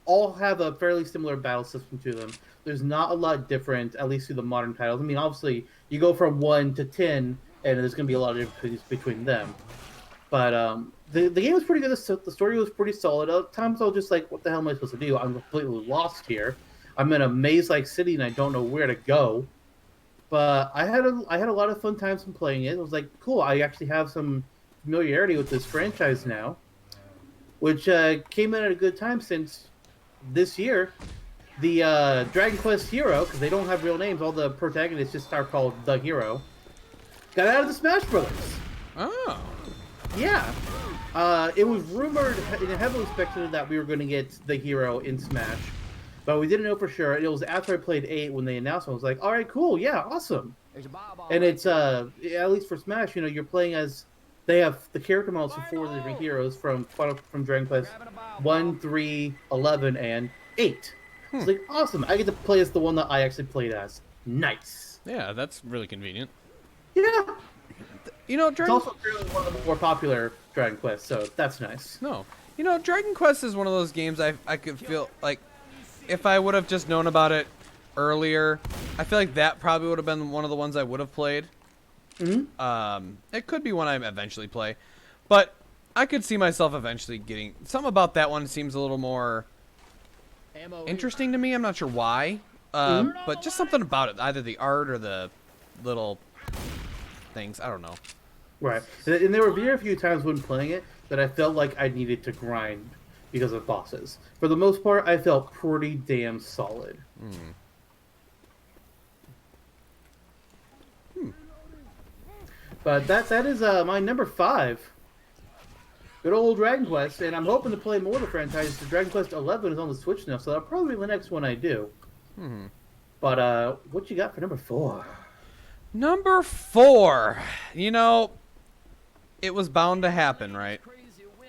all have a fairly similar battle system to them. There's not a lot different, at least through the modern titles. I mean, obviously, you go from 1 to 10, and there's going to be a lot of differences between them. But the game was pretty good. The story was pretty solid. At times, I was just like, what the hell am I supposed to do? I'm completely lost here. I'm in a maze-like city, and I don't know where to go. But I had a lot of fun times in playing it. It was like, cool, I actually have some familiarity with this franchise now, which came in at a good time since this year, the Dragon Quest Hero, because they don't have real names, all the protagonists just are called the Hero, got out of the Smash Brothers. Oh. Yeah. It was rumored and heavily speculated that we were going to get the Hero in Smash, but we didn't know for sure. It was after I played 8 when they announced it. I was like, all right, cool, yeah, awesome. And it's, at least for Smash, you know, you're playing as... They have the character models for 4 different heroes from Dragon Quest 1, 3, 11, and 8. It's like, awesome. I get to play as the one that I actually played as. Nice. Yeah, that's really convenient. Yeah. You know, It's also fairly one of the more popular Dragon Quest, so that's nice. No. You know, Dragon Quest is one of those games I could feel like if I would have just known about it earlier, I feel like that probably would have been one of the ones I would have played. Mm-hmm. It could be one I eventually play, but I could see myself eventually getting... Something about that one seems a little more interesting to me. I'm not sure why, but just something about it. Either the art or the little things. I don't know. Right. And there were very few times when playing it that I felt like I needed to grind because of bosses. For the most part, I felt pretty damn solid. But that is my number 5. Good old Dragon Quest, and I'm hoping to play more of the franchise. The Dragon Quest 11 is on the Switch now, so that'll probably be the next one I do. But what you got for number 4? Number 4. You know, it was bound to happen, right?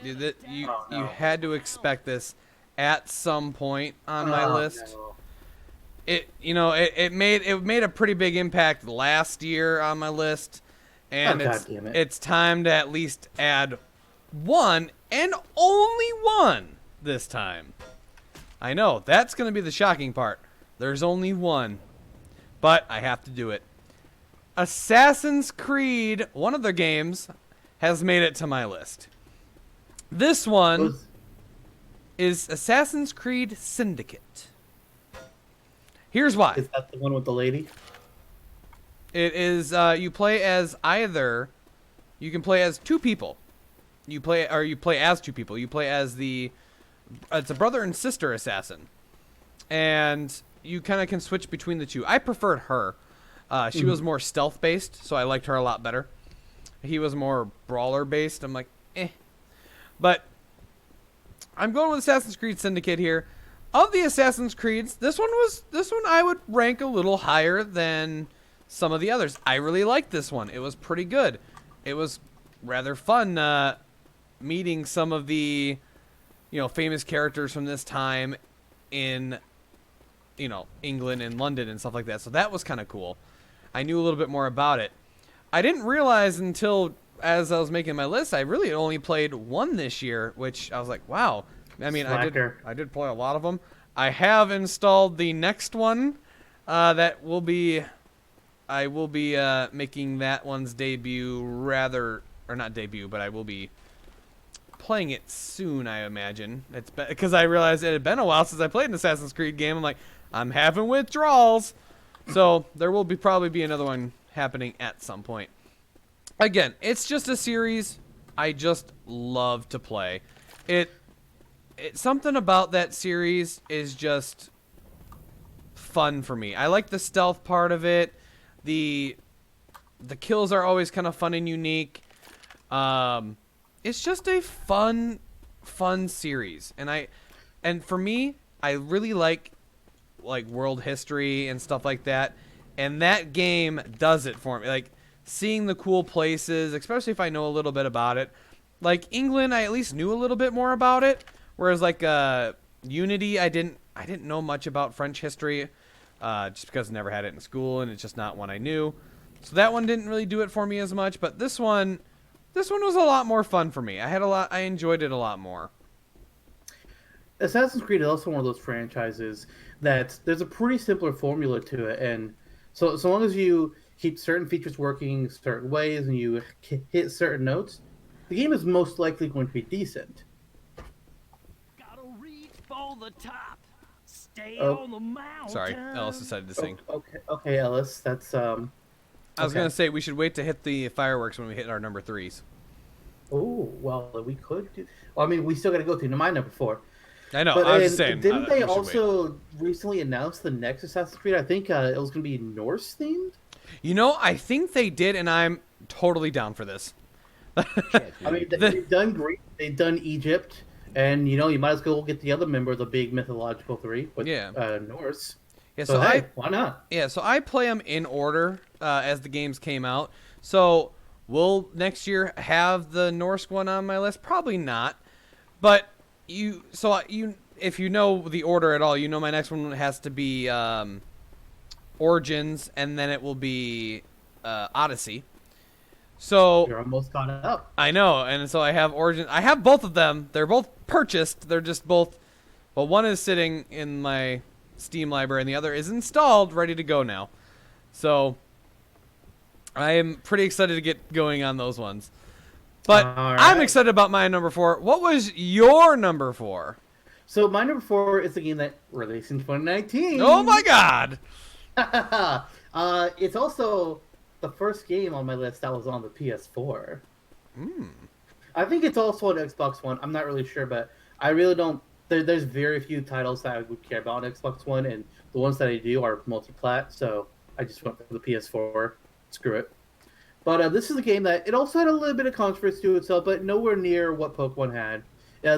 You had to expect this at some point on my list. No. It made a pretty big impact last year on my list, and God damn it. it's time to at least add one and only one this time. I know that's going to be the shocking part. There's only one, but I have to do it. Assassin's Creed, one of their games, has made it to my list. This one is Assassin's Creed Syndicate. Here's why. Is that the one with the lady? It is you play as you can play as two people. You play as two people. You play as it's a brother and sister assassin. And you kind of can switch between the two. I preferred her. She was more stealth based, so I liked her a lot better. He was more brawler based. I'm like, eh. But I'm going with Assassin's Creed Syndicate here. Of the Assassin's Creeds, this one I would rank a little higher than some of the others. I really liked this one. It was pretty good. It was rather fun meeting some of the famous characters from this time in England and London and stuff like that. So that was kind of cool. I knew a little bit more about it. I didn't realize until as I was making my list, I really only played one this year, which I was like, wow. I mean, Slacker. I did play a lot of them. I have installed the next one I will be making that one's debut or not debut, but I will be playing it soon, I imagine. It's because I realized it had been a while since I played an Assassin's Creed game. I'm like, I'm having withdrawals. So there will probably be another one happening at some point. Again, it's just a series I just love to play. Something about that series is just fun for me. I like the stealth part of it. The kills are always kind of fun and unique. It's just a fun series, and for me, I really like world history and stuff like that, and that game does it for me. Like seeing the cool places, especially if I know a little bit about it. Like England, I at least knew a little bit more about it, whereas Unity, I didn't know much about French history, just because I never had it in school, and it's just not one I knew. So that one didn't really do it for me as much, but this one was a lot more fun for me. I enjoyed it a lot more. Assassin's Creed is also one of those franchises that there's a pretty simpler formula to it, and so long as you keep certain features working certain ways and you hit certain notes, the game is most likely going to be decent. Gotta reach for the top. Stay Oh. on the mountain. Sorry, Ellis decided to sing. Okay, Ellis, that's I was gonna say we should wait to hit the fireworks when we hit our number 3s. Oh, well, we could do. Well, I mean, we still got to go through my number 4. I know. But I was just saying. didn't they we should wait. also recently announce the next Assassin's Creed? I think it was going to be Norse themed. I think they did, and I'm totally down for this. I mean, they've done Greece, they've done Egypt, and you might as well get the other member of the big mythological three, with Norse. Yeah, So hey, why not? Yeah, so I play them in order as the games came out. So will next year have the Norse one on my list? Probably not. But if you know the order at all, my next one has to be Origins, and then it will be Odyssey. So You're almost caught up. I know, and so I have Origins. I have both of them. They're both purchased. They're just both. Well, one is sitting in my Steam library, and the other is installed, ready to go now. So I am pretty excited to get going on those ones. But I'm excited about my number 4. What was your number 4? So my number 4 is the game that released in 2019. Oh my God! It's also the first game on my list that was on the PS4. Hmm. I think it's also on Xbox One. I'm not really sure, but I really don't. There's very few titles that I would care about on Xbox One, and the ones that I do are multi-plat. So I just went for the PS4. Screw it. But this is a game that it also had a little bit of controversy to itself, but nowhere near what Pokemon had.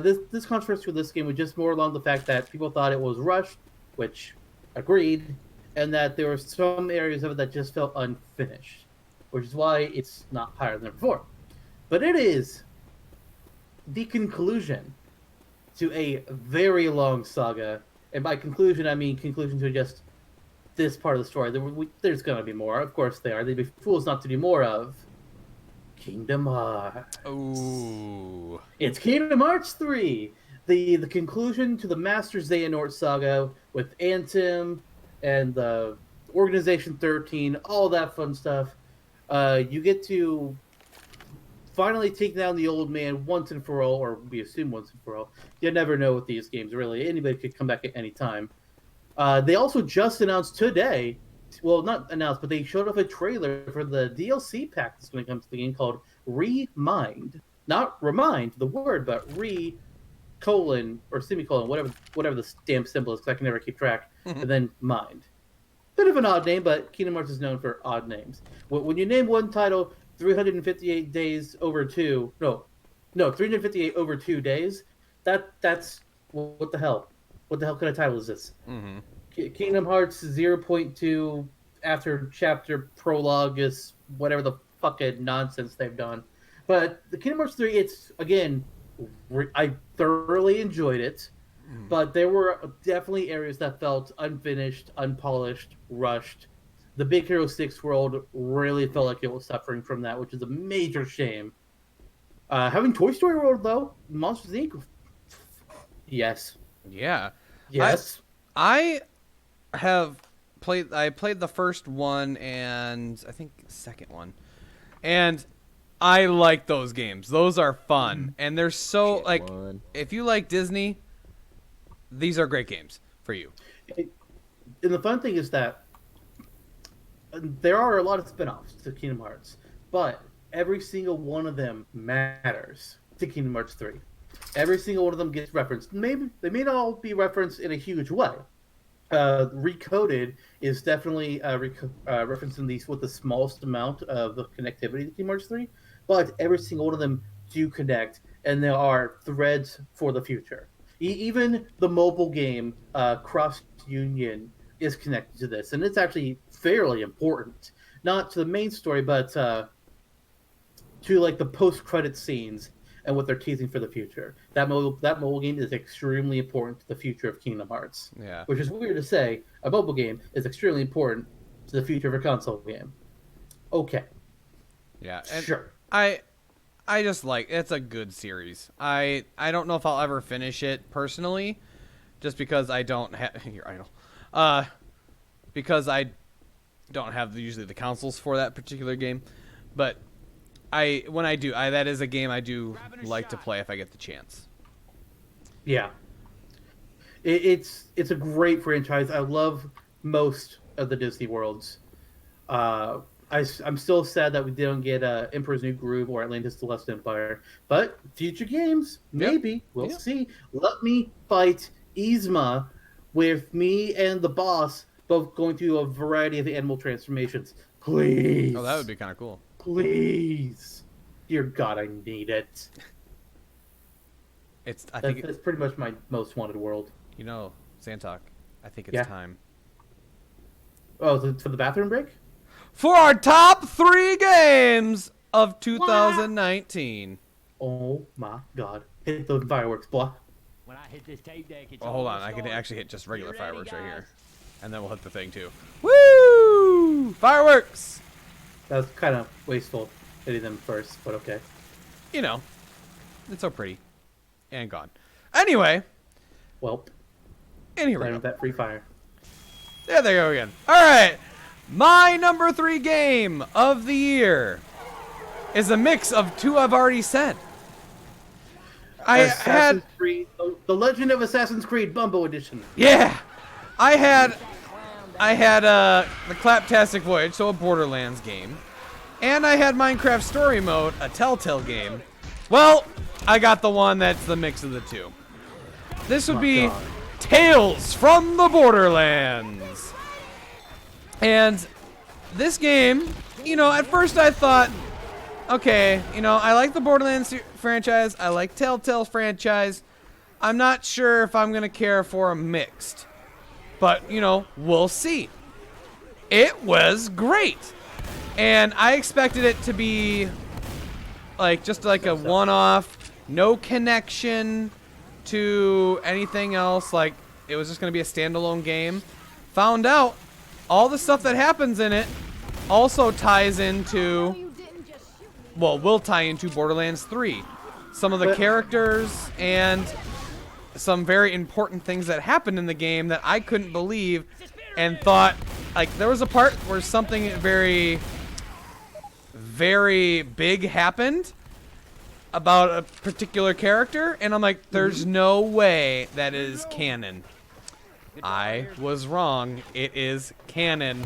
This controversy with this game was just more along the fact that people thought it was rushed, which agreed, and that there were some areas of it that just felt unfinished, which is why it's not higher than before. But it is the conclusion to a very long saga, and by conclusion I mean conclusion to just this part of the story. There's going to be more, of course there are. They'd be fools not to do more of Kingdom Hearts. Ooh. It's Kingdom Hearts 3, the conclusion to the Master Xehanort saga with Anthem and the Organization 13, all that fun stuff. You get to finally take down the old man once and for all, or we assume once and for all. You never know with these games, really. Anybody could come back at any time. They also just announced today, well, not announced, but they showed off a trailer for the DLC pack that's going to come to the game called Remind. Not remind, the word, but colon or semicolon, whatever the damn symbol is, because I can never keep track, and then mind. Bit of an odd name, but Kingdom Hearts is known for odd names. When you name one title 358 days over 2, no, 358 over 2 days, that's, what the hell? What the hell kind of title is this? Mm-hmm. Kingdom Hearts 0.2 after chapter prologue is whatever the fucking nonsense they've done. But the Kingdom Hearts 3, it's, again, I thoroughly enjoyed it, but there were definitely areas that felt unfinished, unpolished, rushed. The Big Hero 6 world really felt like it was suffering from that, which is a major shame. Having Toy Story World, though, Monsters Inc., yes. Yeah. Yes. I played the first one and I think the second one. And I like those games. Those are fun. And they're so like if you like Disney, these are great games for you. And the fun thing is that there are a lot of spin-offs to Kingdom Hearts, but every single one of them matters to Kingdom Hearts 3. Every single one of them gets referenced. Maybe they may not all be referenced in a huge way. Recoded is definitely referencing these with the smallest amount of the connectivity to Kingdom Hearts 3, but every single one of them do connect, and there are threads for the future. Even the mobile game Cross Union is connected to this, and it's actually fairly important, not to the main story, but to like the post-credit scenes and what they're teasing for the future. That mobile game is extremely important to the future of Kingdom Hearts. Yeah. Which is weird to say. A mobile game is extremely important to the future of a console game. Okay. Yeah. And sure. I just like it's a good series. I don't know if I'll ever finish it personally, just because I don't have your idol. Because I don't have usually the consoles for that particular game, but when I do, that is a game I do like to play if I get the chance. Yeah. It's a great franchise. I love most of the Disney worlds. I'm still sad that we didn't get Emperor's New Groove or Atlantis The Lost Empire. But future games, maybe. Yep. We'll see. Let me fight Yzma with me and the boss both going through a variety of animal transformations. Please. Oh, that would be kind of cool. Please. Dear God, I need it. I think that's pretty much my most wanted world. You know, Zantok, I think it's time. Oh, for the bathroom break? For our top 3 games of 2019. Oh my God. Hit those fireworks, boy. When I hit this tape deck, it's hold on. I can actually hit just regular fireworks right here. And then we'll hit the thing too. Woo! Fireworks! That was kind of wasteful hitting them first, but okay. You know, it's so pretty. And gone. Anyway. Welp. And here we go. That free fire. There they go again. All right. My number 3 game of the year is a mix of 2 I've already said. Assassin's Creed, The Legend of Assassin's Creed Bumbo Edition. Yeah. I had the Claptastic Voyage, so a Borderlands game. and I had Minecraft Story Mode, a Telltale game. Well, I got the one that's the mix of the two. This would be God. Tales from the Borderlands. And this game, you know, at first I thought, okay, you know, I like the Borderlands franchise, I like Telltale franchise. I'm not sure if I'm going to care for a mixed. But, you know, we'll see. It was great. And I expected it to be like just like a one-off, no connection to anything else. Like it was just going to be a standalone game. Found out all the stuff that happens in it also ties into, well, will tie into Borderlands 3. Some of the characters and some very important things that happened in the game that I couldn't believe and thought, like, there was a part where something very, very big happened about a particular character, and I'm like, there's no way that is canon. I was wrong. It is canon.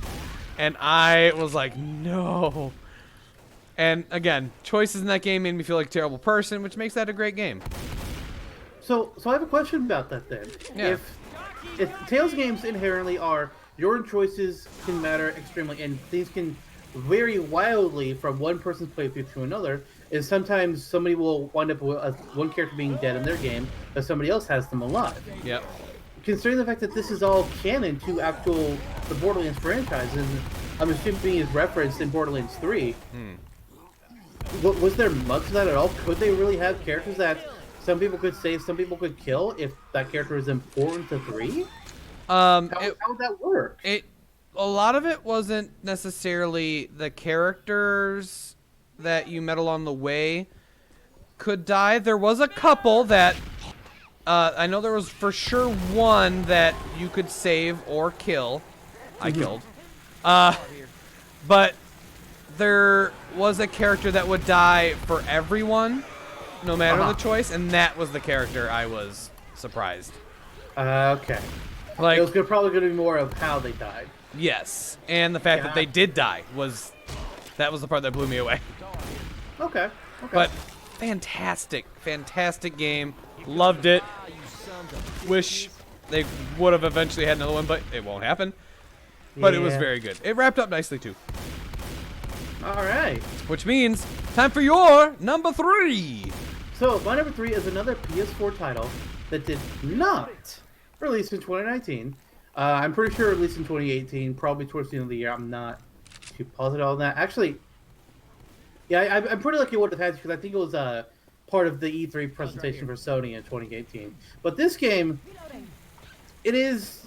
And I was like, no. And again, choices in that game made me feel like a terrible person, which makes that a great game. So I have a question about that then. Yeah. If Tales games inherently are your choices can matter extremely, and things can vary wildly from one person's playthrough to another, and sometimes somebody will wind up with one character being dead in their game, but somebody else has them alive. Yep. Considering the fact that this is all canon to the Borderlands franchise, and I'm assuming is referenced in Borderlands 3, was there much of that at all? Could they really have characters that some people could save, some people could kill if that character is important to 3? How would that work? A lot of it wasn't necessarily the characters that you met along the way could die. There was a couple that I know there was for sure one that you could save or kill. I killed. But there was a character that would die for everyone, no matter the choice, and that was the character I was surprised. Okay. Like, it was probably going to be more of how they died. Yes, and the fact that they did die was the part that blew me away. Okay. But fantastic game. Loved it. Wish they would have eventually had another one, but it won't happen. But it was very good. It wrapped up nicely too. All right. Which means time for your number 3. So my number 3 is another PS4 title that did not release in 2019. I'm pretty sure it released in 2018, probably towards the end of the year. I'm not too positive on that. Actually, yeah, I'm pretty lucky what it had because I think it was part of the E3 presentation for Sony in 2018. But this game, it is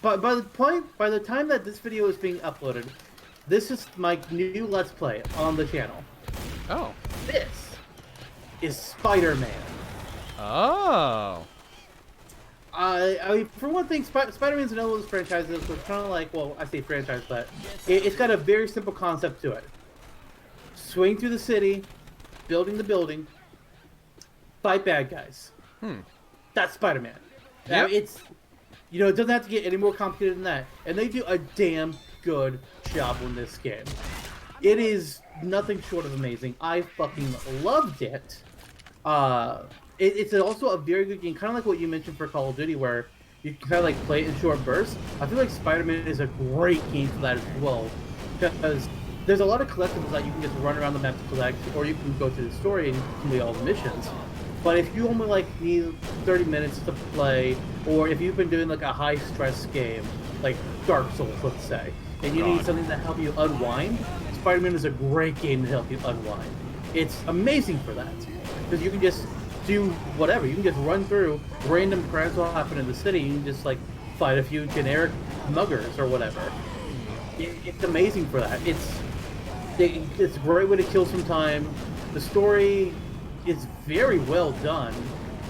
by the time that this video is being uploaded, this is my new Let's Play on the channel. Oh. This is Spider-Man. Oh. I mean, for one thing, Spider-Man's another one of those franchises which kind of like, well, I say franchise, but it's got a very simple concept to it. Swing through the city, building the building, fight bad guys. That's Spider-Man. Yep. It's, it doesn't have to get any more complicated than that. And they do a damn good job on this game. It is nothing short of amazing. I fucking loved it. It's also a very good game, kind of like what you mentioned for Call of Duty, where you can kind of like play it in short bursts. I feel like Spider-Man is a great game for that as well, because there's a lot of collectibles that you can just run around the map to collect, or you can go through the story and complete all the missions. But if you only like need 30 minutes to play, or if you've been doing like a high stress game, like Dark Souls, let's say, and you need something to help you unwind, Spider-Man is a great game to help you unwind. It's amazing for that, because you can just do whatever. You can just run through, random crimes will happen in the city, you can just like fight a few generic muggers or whatever. It's amazing for that. It's a great way to kill some time. The story is very well done.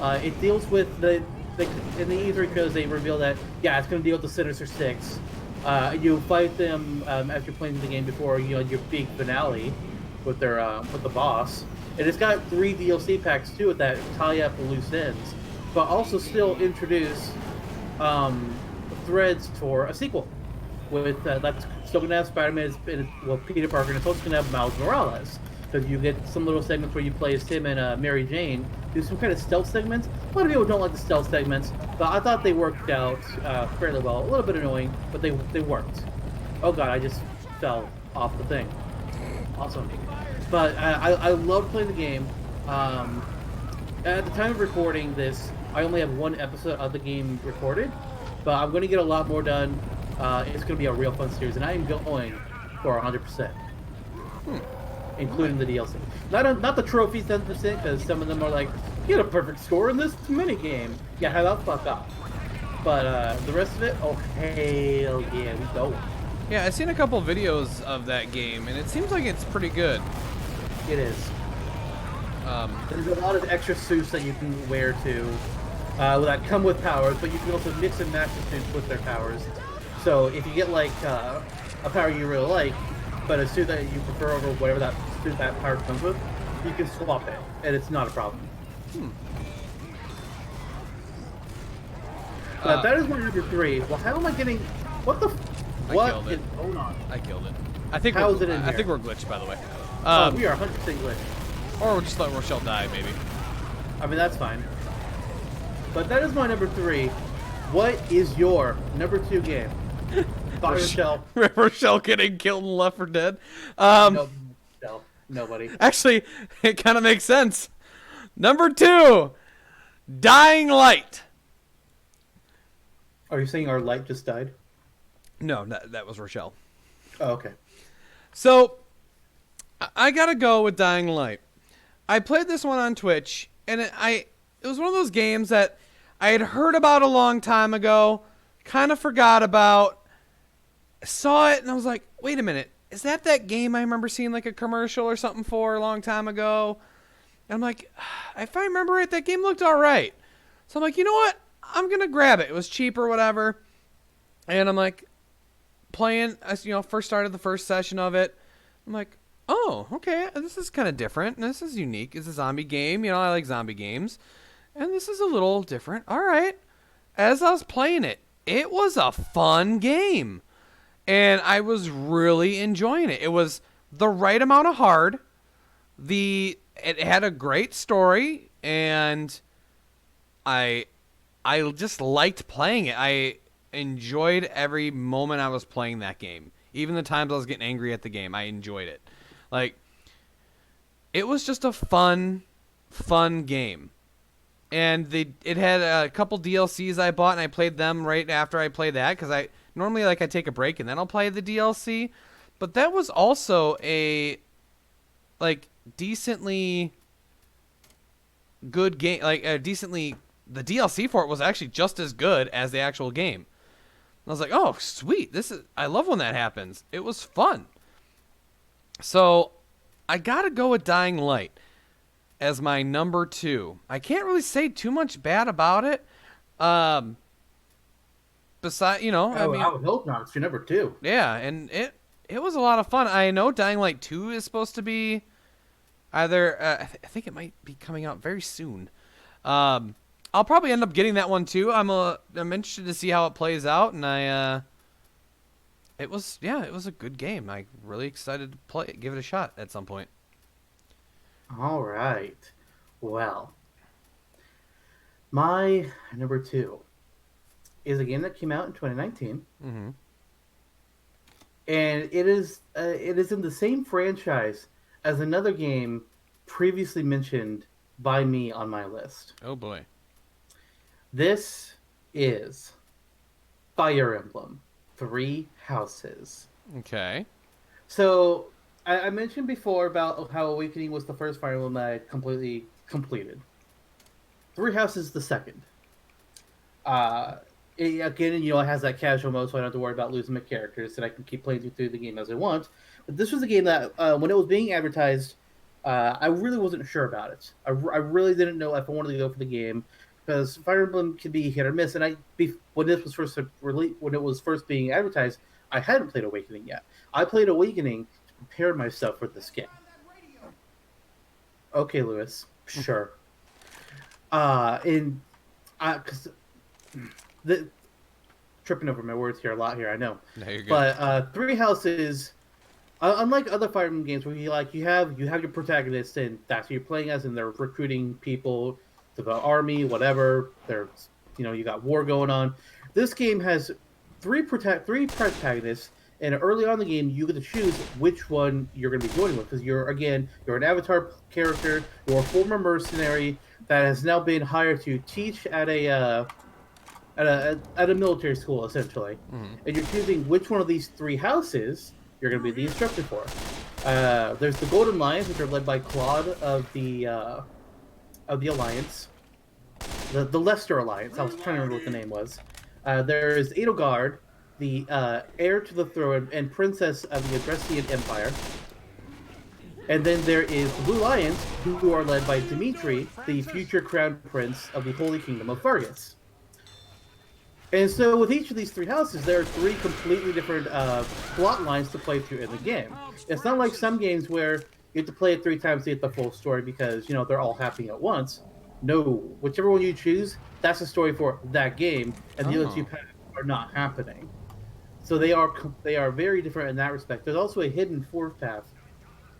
It deals with in the E3 because they reveal that it's going to deal with the Sinister Six. You fight them as you're playing the game before your big finale with the boss. And it's got 3 DLC packs too with that tie up the loose ends, but also still introduce threads for a sequel, that's still gonna have Spider-Man, well, Peter Parker, and it's also gonna have Miles Morales. Because you get some little segments where you play as him and Mary Jane, do some kind of stealth segments. A lot of people don't like the stealth segments, but I thought they worked out fairly well. A little bit annoying, but they worked. Oh god, I just fell off the thing. Awesome. But I love playing the game. At the time of recording this, I only have one episode of the game recorded, but I'm going to get a lot more done. It's going to be a real fun series, and I am going for 100%. Including the DLC. Not the trophies 10%, because some of them are like, you had a perfect score in this mini game. Yeah, how about fuck off? But the rest of it, oh hell yeah, we go. Yeah, I've seen a couple videos of that game, and it seems like it's pretty good. It is. There's a lot of extra suits that you can wear too, that come with powers, but you can also mix and match the suits with their powers. So if you get like a power you really like, but a suit that you prefer over whatever that suit that power comes with, you can swap it, and it's not a problem. But that is my number 3. Well, how am I getting? What the? What is going on? I killed it. I think How we're, is it in I here? think we're glitched, by the way. We are 100% glitched. Or we'll just let Rochelle die, maybe. I mean, that's fine. But that is my number 3. What is your number 2 game? Bye, Rochelle. Rochelle getting killed and left for dead. No, Rochelle. Nobody. Actually, it kind of makes sense. Number 2, Dying Light. Are you saying our light just died? No, that was Rochelle. Oh, okay. So, I gotta go with Dying Light. I played this one on Twitch, and it was one of those games that I had heard about a long time ago, kind of forgot about, saw it, and I was like, wait a minute, is that game I remember seeing like a commercial or something for a long time ago? And I'm like, if I remember it, that game looked alright. So I'm like, you know what? I'm gonna grab it. It was cheap or whatever. And I'm like, playing, first started the first session of it. I'm like, oh, okay, this is kind of different. This is unique. It's a zombie game. I like zombie games. And this is a little different. All right. As I was playing it, it was a fun game. And I was really enjoying it. It was the right amount of hard. It had a great story. And I just liked playing it. I enjoyed every moment I was playing that game. Even the times I was getting angry at the game, I enjoyed it. Like, it was just a fun game. And it had a couple DLCs I bought, and I played them right after I played that, because I normally I take a break and then I'll play the DLC. But that was also a decently good game. The DLC for it was actually just as good as the actual game. I was like, oh, sweet. I love when that happens. It was fun. So, I gotta go with Dying Light as my number 2. I can't really say too much bad about it. Besides, I would hope not. It's your number 2. Yeah, and it was a lot of fun. I know Dying Light 2 is supposed to be either, I think it might be coming out very soon. I'll probably end up getting that one too. I'm interested to see how it plays out, and it was a good game. I'm really excited to give it a shot at some point. All right. Well, my number 2 is a game that came out in 2019, and it is in the same franchise as another game previously mentioned by me on my list. Oh boy. This is Fire Emblem 3 Houses. Okay. So, I mentioned before about how Awakening was the first Fire Emblem that I completely completed. 3 Houses is the second. It has that casual mode, so I don't have to worry about losing my characters, and I can keep playing through the game as I want. But this was a game that, when it was being advertised, I really wasn't sure about it. I really didn't know if I wanted to go for the game, because Fire Emblem can be hit or miss. And when it was first being advertised, I hadn't played Awakening yet. I played Awakening to prepare myself for this game. Okay, Lewis, sure. Because tripping over my words here a lot here, I know. No, you're good. But Three Houses, unlike other Fire Emblem games where you have your protagonist and that's who you're playing as, and they're recruiting people to the army, whatever. There's you got war going on. This game has three protagonists, and early on in the game you get to choose which one you're going to be joining with because you're an avatar character, you're a former mercenary that has now been hired to teach at a military school essentially, and you're choosing which one of these three houses you're going to be the instructor for. There's the Golden Lions, which are led by Claude of the Alliance, the Lester Alliance. I was trying to remember what the name was. There's Edelgard, the heir to the throne and princess of the Adressian Empire. And then there is the Blue Lions, who are led by Dimitri, the future crown prince of the Holy Kingdom of Fargus. And so with each of these three houses, there are three completely different plot lines to play through in the game. It's not like some games where you have to play it 3 times to get the full story because, they're all happening at once. No, whichever one you choose, that's the story for that game, and the other two paths are not happening. So they are very different in that respect. There's also a hidden fourth path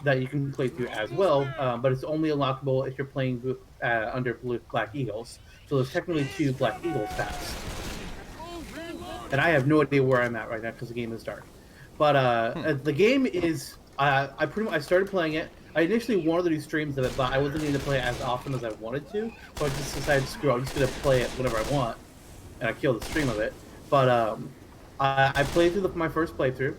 that you can play through as well, but it's only unlockable if you're playing with, under Black Eagles. So there's technically 2 Black Eagles paths. And I have no idea where I'm at right now because the game is dark. But the game is, I started playing it. I initially wanted to do streams of it, but I wasn't going to play it as often as I wanted to. So I just decided, screw it, I'm just going to play it whenever I want. And I killed the stream of it. But I played through my first playthrough,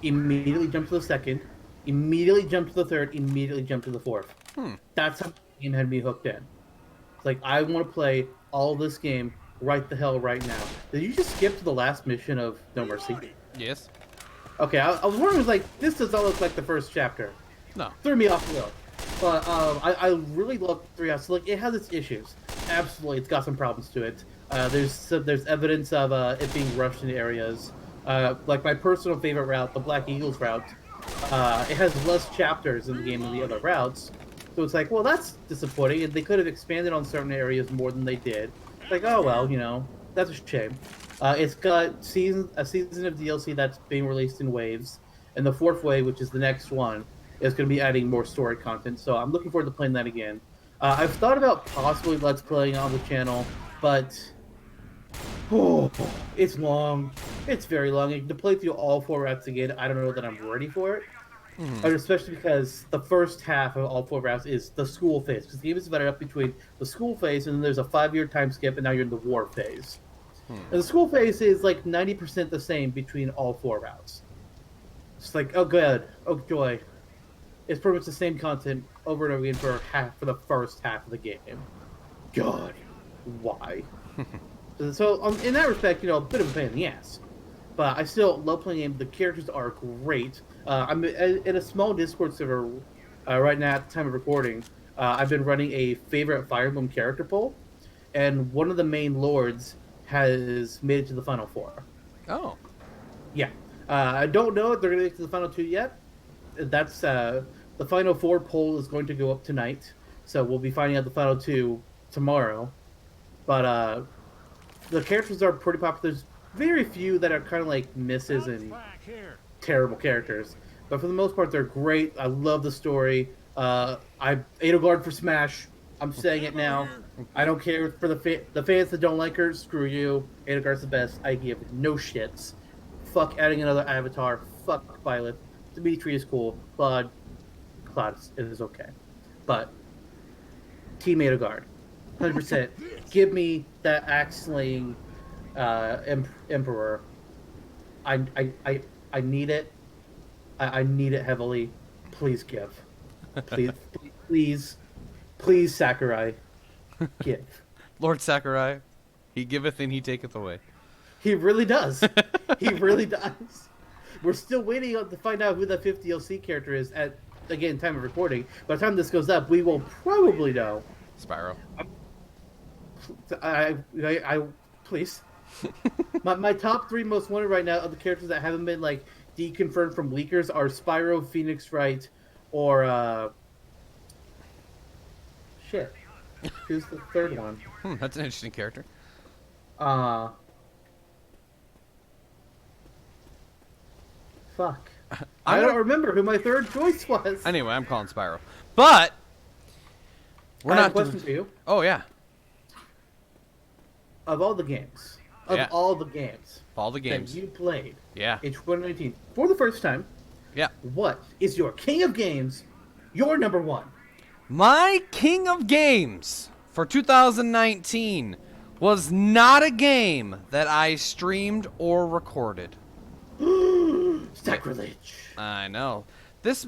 immediately jumped to the second, immediately jumped to the third, immediately jumped to the fourth. That's how the game had me hooked in. It's like, I want to play all of this game right the hell right now. Did you just skip to the last mission of No Mercy? Yes. Okay, I was wondering, this does not look like the first chapter. No. Threw me off the wheel. But I really love 3 Houses. It has its issues. Absolutely, it's got some problems to it. There's evidence of it being rushed into areas. My personal favorite route, the Black Eagles route, it has less chapters in the game than the other routes. So it's like, well, that's disappointing. And they could have expanded on certain areas more than they did. It's like, oh well, that's a shame. It's got a season of DLC that's being released in waves, and the 4th wave, which is the next one, is going to be adding more story content. So I'm looking forward to playing that again. I've thought about possibly Let's Playing on the channel, but it's long. It's very long. And to play through all 4 routes again, I don't know that I'm ready for it. Especially because the first half of all 4 routes is the school phase. Because the game is divided up between the school phase, and then there's a 5-year time skip, and now you're in the war phase. And the school phase is 90% the same between all 4 routes. It's like, oh good, oh joy. It's pretty much the same content over and over again for the first half of the game. God, why? So in that respect, a bit of a pain in the ass. But I still love playing the game. The characters are great. I'm in a small Discord server right now at the time of recording. I've been running a favorite Fire Emblem character poll, and one of the main lords has made it to the final 4. Oh. Yeah. I don't know if they're going to get to the final 2 yet. That's the final 4 poll is going to go up tonight, so we'll be finding out the final 2 tomorrow. But the characters are pretty popular. There's very few that are kind of like misses and terrible characters, but for the most part, they're great. I love the story. Edelgard for Smash. I'm saying it now. I don't care for the fans that don't like her. Screw you. Edelgard's the best. I give no shits. Fuck adding another avatar. Fuck Violet. Dimitri is cool. Claude is okay, but Team Edelgard, 100%. Give me that axe slaying emperor. I need it. I need it heavily. Please give. Please, Sakurai, give. Lord Sakurai, he giveth and he taketh away. He really does. He really does. We're still waiting to find out who the 5th DLC character is at, again, time of recording. By the time this goes up, we will probably know. Spyro. Please. my top 3 most wanted right now of the characters that haven't been deconfirmed from leakers are Spyro, Phoenix Wright, or shit. Who's the 3rd one? That's an interesting character. Fuck. I don't remember who my third choice was. Anyway, I'm calling Spyro. But we're I have not a question for you. Oh yeah. Of all the games, all the games that you played in 2019 for the first time, what is your king of games, your number one? My king of games for 2019 was not a game that I streamed or recorded. Sacrilege. I know.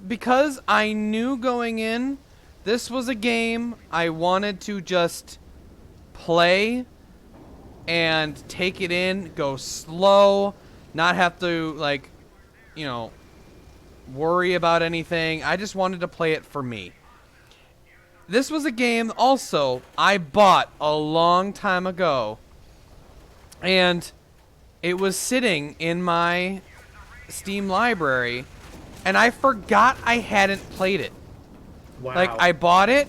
Because I knew going in, this was a game I wanted to just play and take it in, go slow, not have to, like, you know, worry about anything. I just wanted to play it for me. This was a game also I bought a long time ago, and it was sitting in my Steam library, and I forgot I hadn't played it. Wow. Like, I bought it,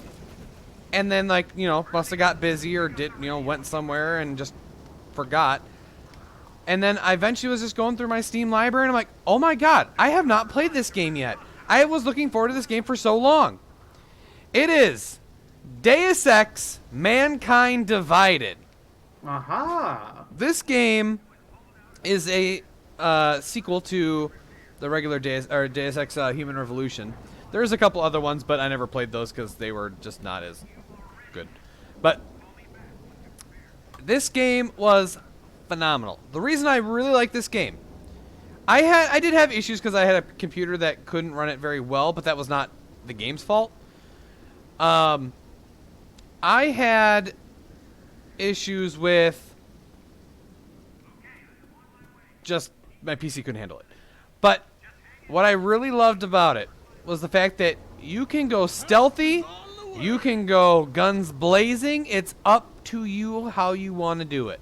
and then, like, you know, must have got busy or went somewhere and just forgot. And then I eventually was just going through my Steam library, and I'm like, oh my god, I have not played this game yet. I was looking forward to this game for so long. It is Deus Ex Mankind Divided. Aha. This game is a sequel to the regular Deus Ex Human Revolution. There's a couple other ones, but I never played those because they were just not as good. But this game was phenomenal. The reason I really like this game, I did have issues because I had a computer that couldn't run it very well, but that was not the game's fault. I had issues with just my PC couldn't handle it. But what I really loved about it was the fact that you can go stealthy, you can go guns blazing. It's up to you how you want to do it.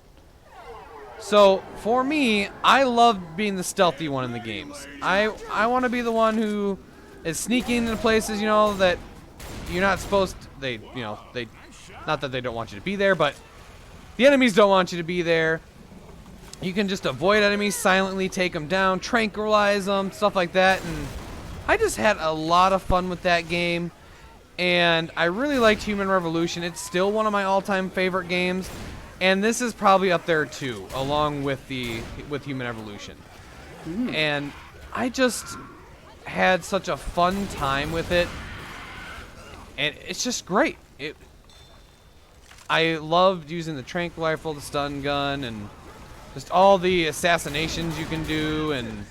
So for me, I love being the stealthy one in the games. I want to be the one who is sneaking into places, you know, that you're not supposed to, they not that they don't want you to be there, but the enemies don't want you to be there. You can just avoid enemies, silently take them down, tranquilize them, stuff like that. And I just had a lot of fun with that game. And I really liked Human Revolution. It's still one of my all-time favorite games. And this is probably up there too, along with Human Evolution. And I just had such a fun time with it. And it's just great. I loved using the tranq rifle, the stun gun, and just all the assassinations you can do, and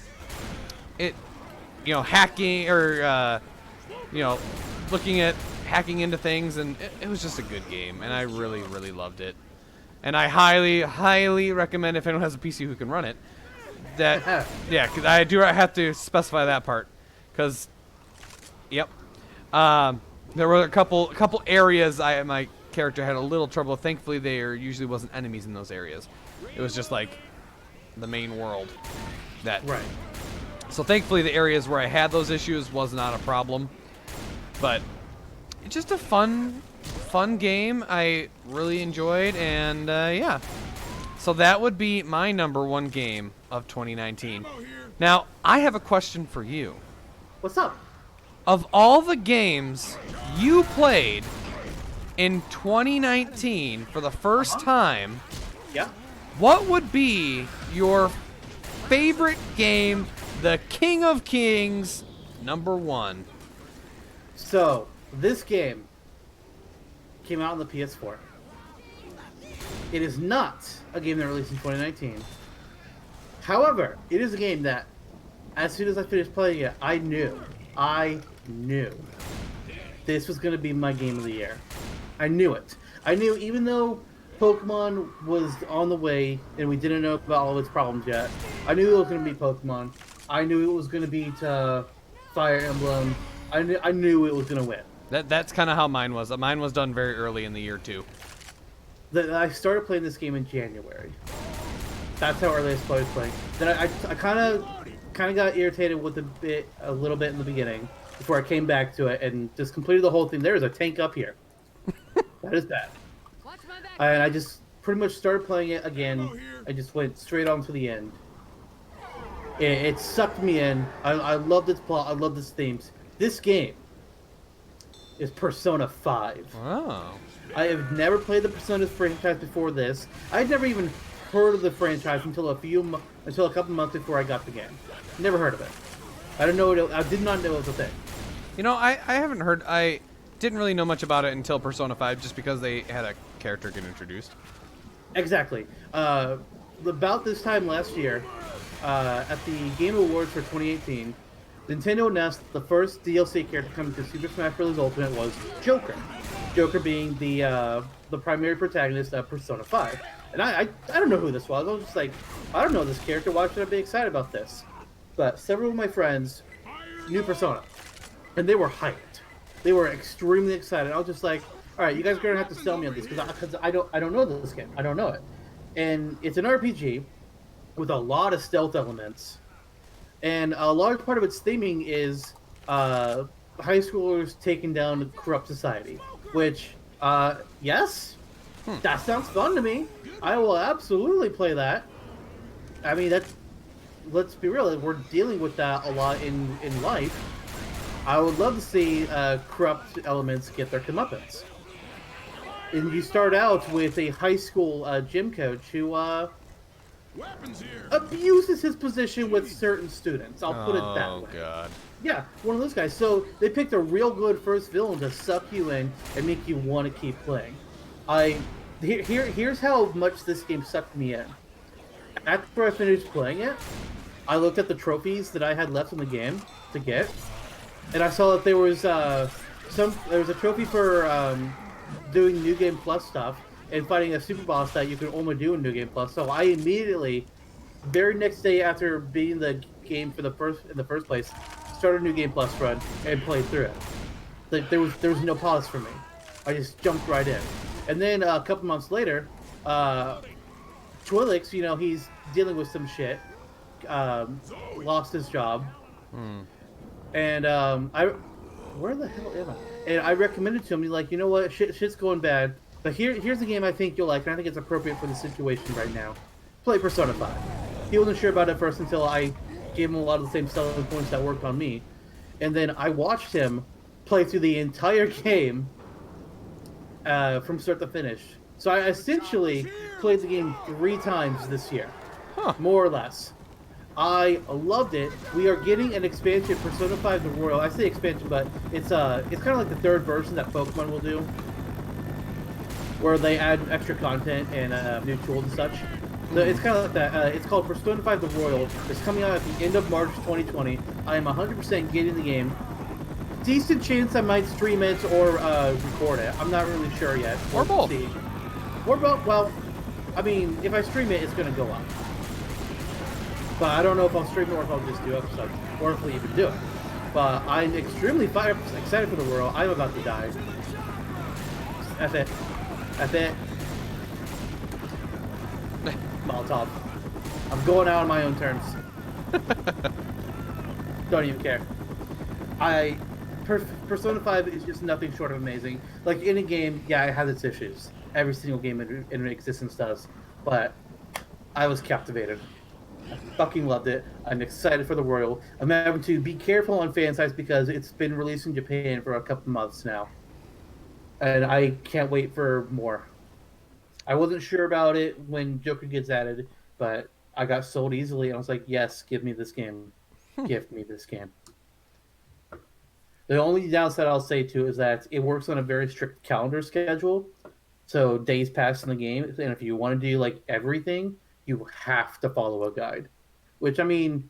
hacking or looking at hacking into things, and it was just a good game, and I really, really loved it. And I highly, highly recommend if anyone has a PC who can run it. That because I have to specify that part, because there were a couple areas my character had a little trouble. Thankfully, there usually wasn't enemies in those areas. It was just like the main world. So thankfully, the areas where I had those issues was not a problem. But it's just a fun game. I really enjoyed, and yeah. So that would be my number one game of 2019. Now, I have a question for you. What's up? Of all the games you played in 2019 for the first time, what would be your favorite game, the King of Kings, number one? So, this game came out on the PS4. It is not a game that released in 2019. However, it is a game that, as soon as I finished playing it, I knew this was going to be my game of the year. I knew it. I knew, even though Pokemon was on the way and we didn't know about all its problems yet, I knew it was going to be Pokemon. I knew it was going to be Fire Emblem. I knew it was going to win. That's kind of how mine was. Mine was done very early in the year too. I started playing this game in January. That's how early I started playing. Then I kind of got irritated with a little bit in the beginning before I came back to it and just completed the whole thing. There is a tank up here. That is bad. And I just pretty much started playing it again. I just went straight on to the end. It sucked me in. I loved its plot. I loved its themes. This game is Persona 5. Oh. I have never played the Persona franchise before this. I had never even heard of the franchise until until a couple months before I got the game. Never heard of it. I didn't know it. I did not know it was a thing. You know, I haven't heard. I didn't really know much about it until Persona 5, just because they had a character get introduced. Exactly. About this time last year, at the Game Awards for 2018, Nintendo announced the first DLC character coming to Super Smash Bros. Ultimate was Joker. Joker being the primary protagonist of Persona 5. And I don't know who this was. I was just like, I don't know this character. Why should I be excited about this? But several of my friends knew Persona, and they were hyped. They were extremely excited. I was just like, all right, you guys are gonna have to sell me on this because I don't know this game. I don't know it. And it's an RPG with a lot of stealth elements, and a large part of its theming is high schoolers taking down a corrupt society. Which, yes, that sounds fun to me. I will absolutely play that. I mean, let's be real, we're dealing with that a lot in life. I would love to see corrupt elements get their comeuppance. And you start out with a high school gym coach who abuses his position with certain students. I'll put it that way. Oh, God. Yeah, one of those guys. So they picked a real good first villain to suck you in and make you want to keep playing. Here's how much this game sucked me in. After I finished playing it, I looked at the trophies that I had left in the game to get, and I saw that there was a trophy for doing New Game Plus stuff and fighting a super boss that you can only do in New Game Plus. So I immediately, very next day after beating the game in the first place, started a New Game Plus run and played through it. Like there was no pause for me. I just jumped right in. And then a couple months later, Twilix, you know, he's dealing with some shit. Lost his job. And where the hell am I? And I recommended to him, he's like, you know what, shit's going bad, but here's a game I think you'll like, and I think it's appropriate for the situation right now. Play Persona 5. He wasn't sure about it first until I gave him a lot of the same selling points that worked on me. And then I watched him play through the entire game from start to finish. So I essentially played the game 3 times this year, more or less. I loved it. We are getting an expansion, Persona 5 The Royal. I say expansion, but it's kind of like the third version that Pokemon will do, where they add extra content and new tools and such. So it's kind of like that. It's called Persona 5 The Royal. It's coming out at the end of March 2020. I am 100% getting the game. Decent chance I might stream it or record it. I'm not really sure yet. Or both. See. Or both. Well, I mean, if I stream it, it's going to go up. But I don't know if I'll stream it or if I'll just do episodes, or if we even do it. But I'm extremely excited for the world. I'm about to die. F it. F it. Molotov. I'm going out on my own terms. Don't even care. Persona 5 is just nothing short of amazing. Like, any game, yeah, it has its issues. Every single game in existence does. But I was captivated. I fucking loved it. I'm excited for the Royal. I'm having to be careful on fan sites because it's been released in Japan for a couple months now. And I can't wait for more. I wasn't sure about it when Joker gets added, but I got sold easily and I was like, yes, give me this game. Give me this game. The only downside I'll say too is that it works on a very strict calendar schedule. So days pass in the game, and if you want to do like everything, you have to follow a guide. Which, I mean,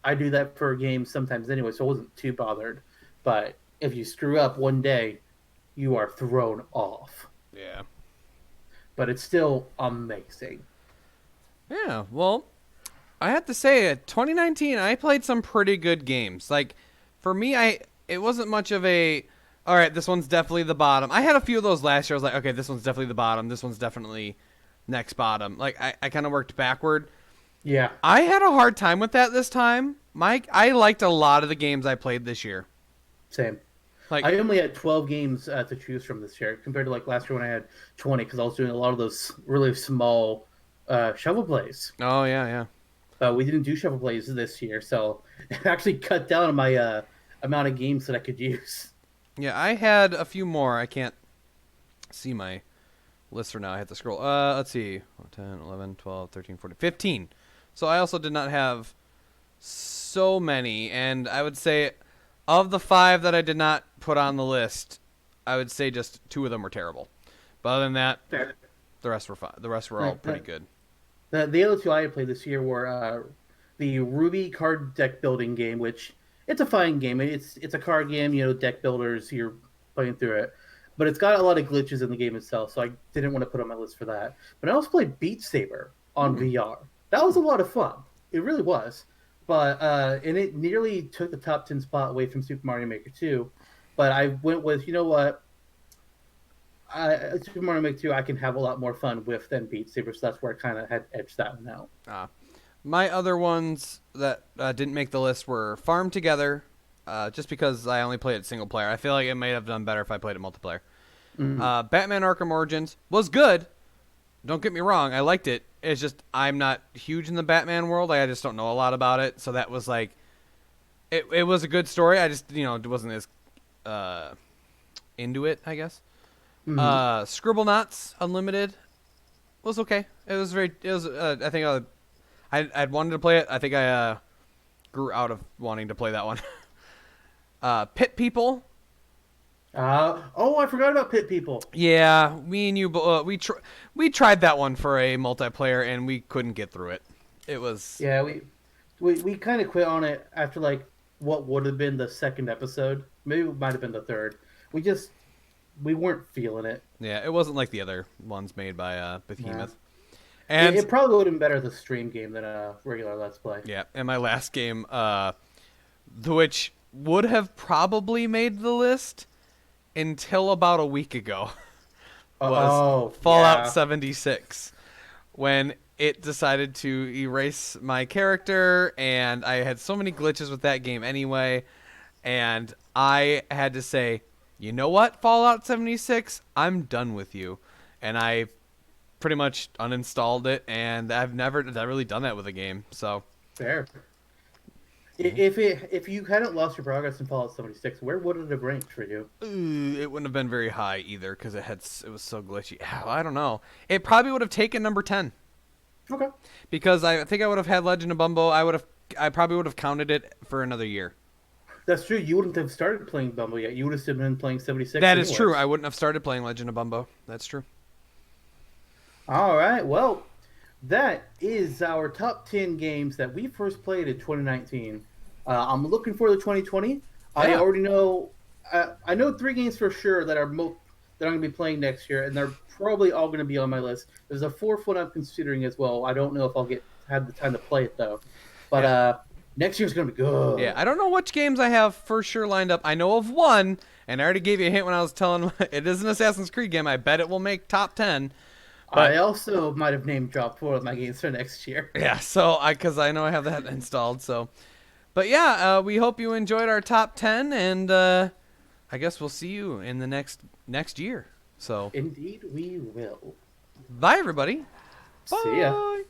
I do that for games sometimes anyway, so I wasn't too bothered. But if you screw up one day, you are thrown off. Yeah. But it's still amazing. Yeah, well, I have to say, 2019, I played some pretty good games. Like, for me, it wasn't much of a, all right, this one's definitely the bottom. I had a few of those last year. I was like, okay, this one's definitely the bottom. This one's definitely next bottom. Like, I kind of worked backward. Yeah. I had a hard time with that this time. Mike, I liked a lot of the games I played this year. Same. Like, I only had 12 games to choose from this year compared to like last year when I had 20 because I was doing a lot of those really small shovel plays. oh, yeah, yeah. but we didn't do shuffle plays this year, so it actually cut down on my amount of games that I could use. Yeah, I had a few more. I can't see my list for now. I have to scroll. Let's see. 10, 11, 12, 13, 14, 15. So I also did not have so many, and I would say of the 5 that I did not put on the list, I would say just 2 of them were terrible. But other than that, Fair. the rest were fine. The rest were all pretty good. The other 2 I had played this year were the Ruby card deck building game, which it's a fine game. It's a card game, deck builders. You're playing through it, but it's got a lot of glitches in the game itself, so I didn't want to put it on my list for that. But I also played Beat Saber on VR. That was a lot of fun. It really was. But and it nearly took the top 10 spot away from Super Mario Maker 2. But I went with, you know what? Super Mario Maker 2 I can have a lot more fun with than Beat Saber, so that's where I kind of had edged that one out. My other ones that didn't make the list were Farm Together, just because I only played it single player. I feel like it may have done better if I played it multiplayer. Batman Arkham Origins was good. Don't get me wrong, I liked it. It's just I'm not huge in the Batman world. I just don't know a lot about it. So that was like, it was a good story. I just wasn't as into it, I guess. Scribblenauts Unlimited was okay. It was I think I'd wanted to play it. I think I grew out of wanting to play that one. Pit People. I forgot about Pit People. Yeah, me and you, we tried that one for a multiplayer and we couldn't get through it. It was we kind of quit on it after like what would have been the second episode. Maybe it might have been the third. We weren't feeling it. Yeah, it wasn't like the other ones made by Behemoth. And it probably would have been better as a stream game than a regular Let's Play. Yeah, and my last game, which would have probably made the list until about a week ago, was Fallout 76, when it decided to erase my character, and I had so many glitches with that game anyway, and I had to say, you know what, Fallout 76, I'm done with you, and I pretty much uninstalled it, and I've never really done that with a game. So fair. If you hadn't lost your progress in Fallout 76, where would it have ranked for you? It wouldn't have been very high either because it was so glitchy. I don't know. It probably would have taken number 10. Okay. Because I think I would have had Legend of Bumbo. I probably would have counted it for another year. That's true. You wouldn't have started playing Bumbo yet. You would have still been playing 76. That is true. I wouldn't have started playing Legend of Bumbo. That's true. All right. Well, that is our top 10 games that we first played in 2019. I'm looking for the 2020. Yeah. I already know. I know 3 games for sure that I'm going to be playing next year, and they're probably all going to be on my list. There's a 4th one I'm considering as well. I don't know if I'll have the time to play it though. But next year's going to be good. Yeah, I don't know which games I have for sure lined up. I know of one, and I already gave you a hint when I was telling it is an Assassin's Creed game. I bet it will make top 10. But I also might have name dropped 4 of my games for next year. Yeah, so because I know I have that installed. So, but yeah, we hope you enjoyed our top 10, and I guess we'll see you in the next year. So indeed, we will. Bye, everybody. See ya. Bye.